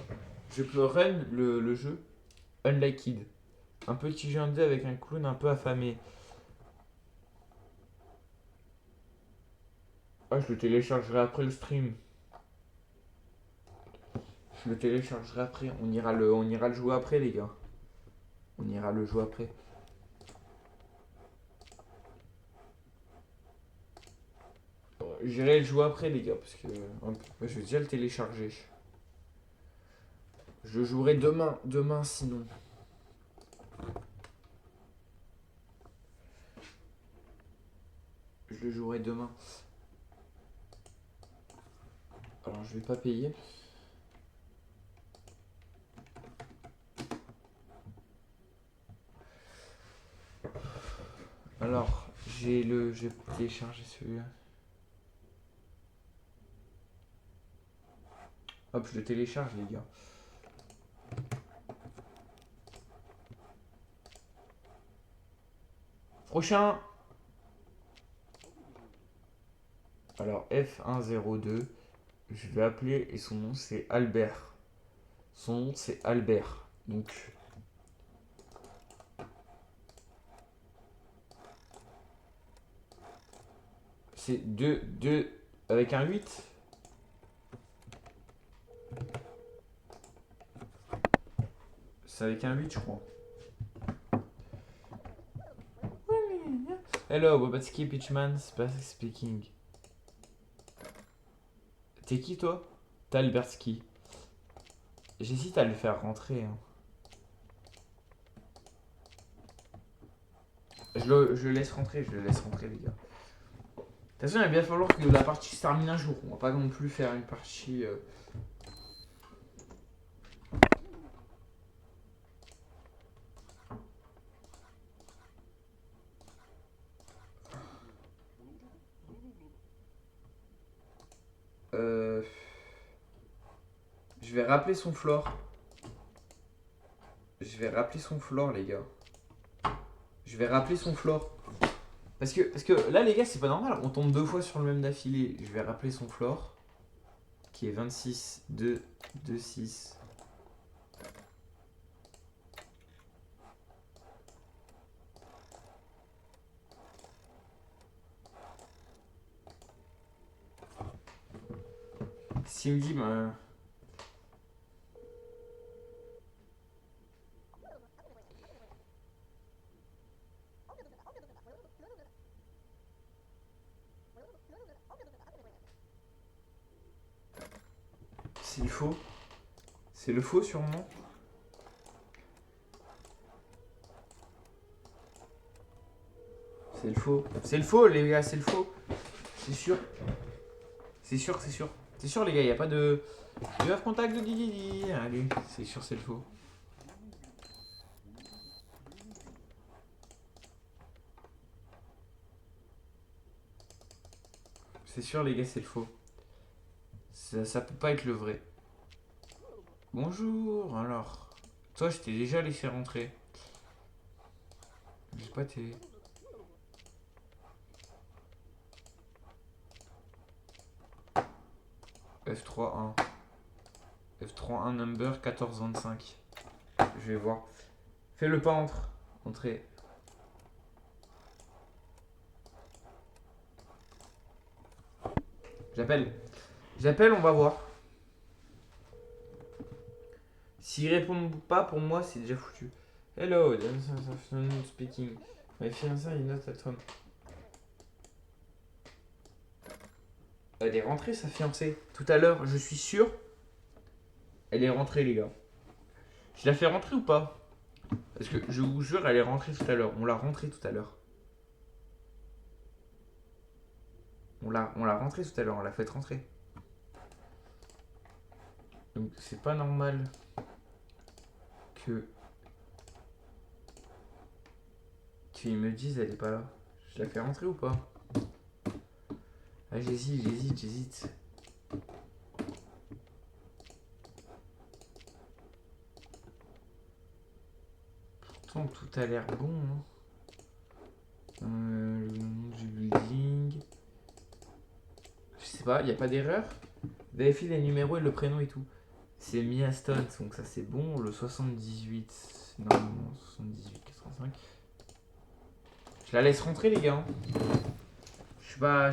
Speaker 1: Je peux run le jeu. Unliked. Un petit jeu indé avec un clown un peu affamé. Ah, je le téléchargerai après le stream. Je le téléchargerai après. On ira le jouer après, les gars. On ira le jouer après. J'irai le jouer après, les gars, parce que je vais déjà le télécharger. Je le jouerai demain sinon. Je le jouerai demain. Alors je vais pas payer. Alors j'ai téléchargé celui-là. Hop, je le télécharge, les gars. Prochain. Alors F102. Je vais appeler et son nom c'est Albert. Son nom c'est Albert. Donc. C'est 2 avec un 8. C'est avec un 8 je crois. Hello, Bobatsky Pitchman speaking. T'es qui toi? T'es Albertski. J'hésite à le faire rentrer. Hein. Je le laisse rentrer, les gars. De toute façon, il va bien falloir que la partie se termine un jour. On va pas non plus faire une partie. Je vais rappeler son floor. Les gars. Je vais rappeler son floor. Parce que là, les gars, c'est pas normal. On tombe 2 fois sur le même d'affilée. Je vais rappeler son floor. Qui est 26, 2, 2, 6. S'il me dit, bah. C'est le faux. C'est le faux sûrement. C'est le faux. C'est le faux les gars, c'est le faux. C'est sûr. C'est sûr, c'est sûr. C'est sûr les gars, il n'y a pas de... You have contact de Didi. Allez, c'est sûr, c'est le faux. C'est sûr les gars, c'est le faux. Ça peut pas être le vrai. Bonjour, alors. Toi, je t'ai déjà laissé rentrer. J'ai pas tes... F3, 1. F3 1 number 1425. Je vais voir. Fais-le pas entrer. J'appelle, on va voir. S'il répond pas, pour moi, c'est déjà foutu. Hello, speaking. My fiancé is not at home. Elle est rentrée, sa fiancée. Tout à l'heure, je suis sûr. Elle est rentrée, les gars. Je la fais rentrer ou pas? Parce que je vous jure, elle est rentrée tout à l'heure. On l'a rentrée tout à l'heure. On l'a rentrée tout à l'heure, on l'a fait rentrer. Donc c'est pas normal qu'ils me disent elle est pas là. Je la fais rentrer ou pas? Ah j'hésite. Pourtant tout a l'air bon. Hein. Le nom du building. Je sais pas, il n'y a pas d'erreur. Vérifie les numéros et le prénom et tout. C'est Mia Stone, donc ça c'est bon. Le 78. Non, 78, 85. Je la laisse rentrer, les gars. Je sais pas.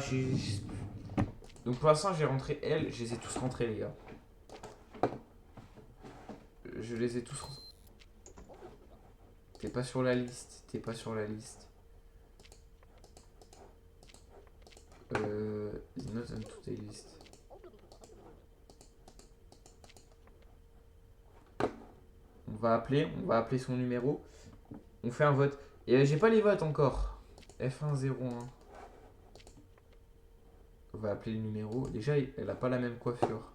Speaker 1: Donc pour l'instant, j'ai rentré elle. Je les ai tous rentrés, les gars. Je les ai tous rentrés. T'es pas sur la liste. Not on toutes les listes. On va appeler son numéro. On fait un vote. Et j'ai pas les votes encore. F101. On va appeler le numéro. Déjà, elle a pas la même coiffure.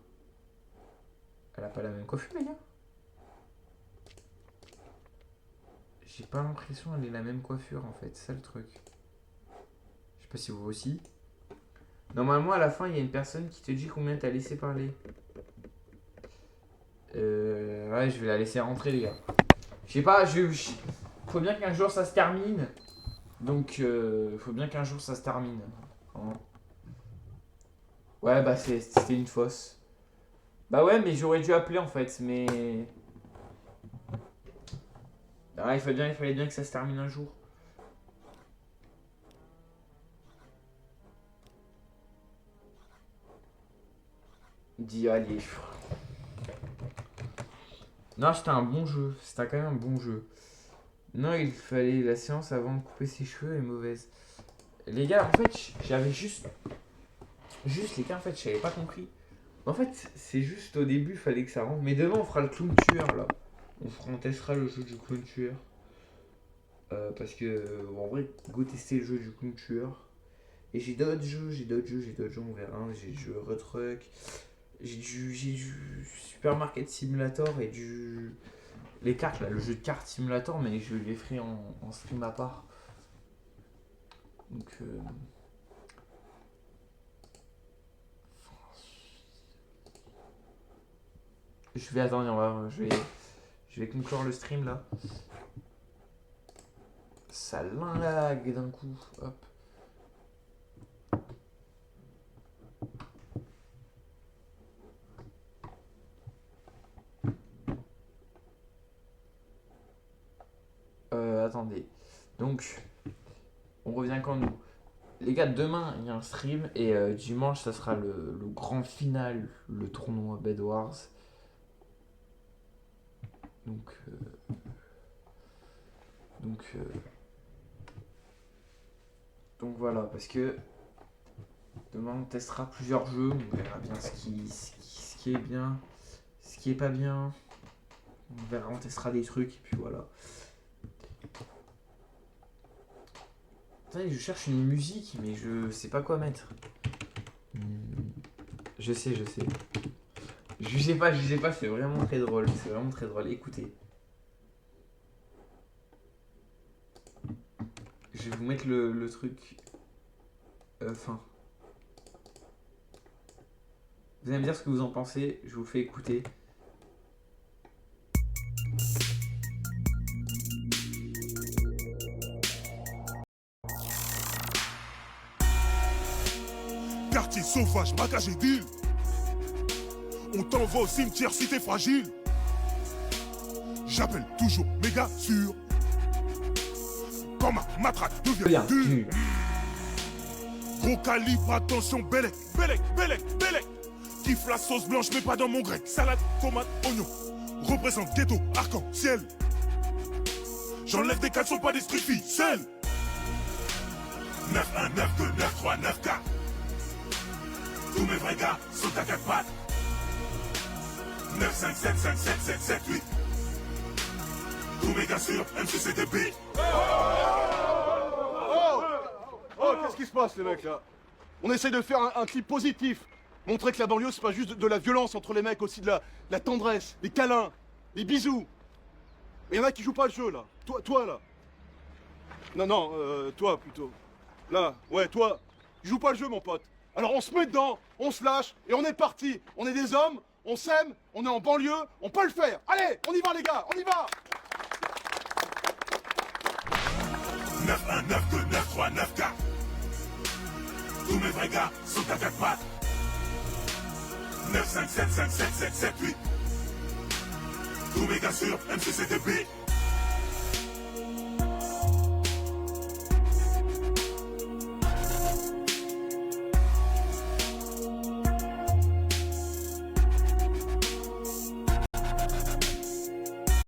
Speaker 1: Les gars. J'ai pas l'impression qu'elle ait la même coiffure en fait. C'est ça le truc. Je sais pas si vous aussi. Normalement, à la fin, il y a une personne qui te dit combien t'as laissé parler. Ouais, je vais la laisser rentrer, les gars. Je sais pas, faut bien qu'un jour ça se termine. Donc, faut bien qu'un jour ça se termine. Hein. Ouais, bah, c'était une fausse. Bah, ouais, mais j'aurais dû appeler en fait, mais. Ah, il fallait bien que ça se termine un jour. Dis, allez. Non, c'était un bon jeu. C'était quand même un bon jeu. Non, il fallait la séance avant de couper ses cheveux est mauvaise. Les gars, en fait, j'avais juste les gars, en fait, j'avais pas compris. En fait, c'est juste au début, il fallait que ça rentre. Mais demain, on fera le clown tueur, là. On testera le jeu du clown tueur. Parce que, en vrai, go tester le jeu du clown tueur. Et j'ai d'autres jeux, on verra. J'ai du Euro Truck. J'ai du Supermarket Simulator et les cartes là, le jeu de cartes Simulator, mais je les ferai en stream à part. Donc je vais attendre, je vais conclure le stream là. Ça lag d'un coup, hop. Attendez. Donc, on revient quand nous. Les gars, demain, il y a un stream. Et dimanche, ça sera le grand final. Le tournoi Bed Wars. Donc voilà, parce que demain, on testera plusieurs jeux. On verra bien ce qui est bien, ce qui est pas bien. On verra, on testera des trucs. Et puis voilà. Attendez, je cherche une musique, mais je sais pas quoi mettre. Je sais. Jugez pas, c'est vraiment très drôle. Écoutez. Je vais vous mettre le truc. Fin. Vous allez me dire ce que vous en pensez, je vous fais écouter.
Speaker 4: Quartier sauvage, maquage et deal. On t'envoie au cimetière si t'es fragile. J'appelle toujours méga sûr. Quand ma matraque devient
Speaker 1: Bien,
Speaker 4: dure.
Speaker 1: tu.
Speaker 4: Gros calibre, attention, Bellec, Bellec, Bellec, Bellec. Kiffe la sauce blanche, mais pas dans mon grec. Salade, tomate, oignon. Représente ghetto, arc-en-ciel. J'enlève des caleçons, pas des ficelles. 9, 1, 9, 2, 9, 3, 9, 4. Tous mes vrais gars sont à 4 pattes. 9, 5, 7, 5, 7, 7, 7, 8. Tous mes gars sur MCCDB.
Speaker 5: Oh, qu'est-ce qui se passe, les mecs, là? On essaye de faire un clip positif. Montrer que la banlieue, c'est pas juste de la violence entre les mecs, aussi de la tendresse, des câlins, des bisous. Mais y en a qui jouent pas le jeu, là. Toi, là. Non, toi, plutôt. Là, ouais, toi. Tu joues pas le jeu, mon pote. Alors, on se met dedans, on se lâche, et on est parti. On est des hommes, on s'aime, on est en banlieue, on peut le faire. Allez, on y va, les gars, on y va.
Speaker 4: 9, 1, 9, 2, 9, 3, 9, 4. Tous mes vrais gars sont à 4 pattes. 9, 5, 7, 5, 7, 7, 7, 8. Tous mes gars sur MCCDB.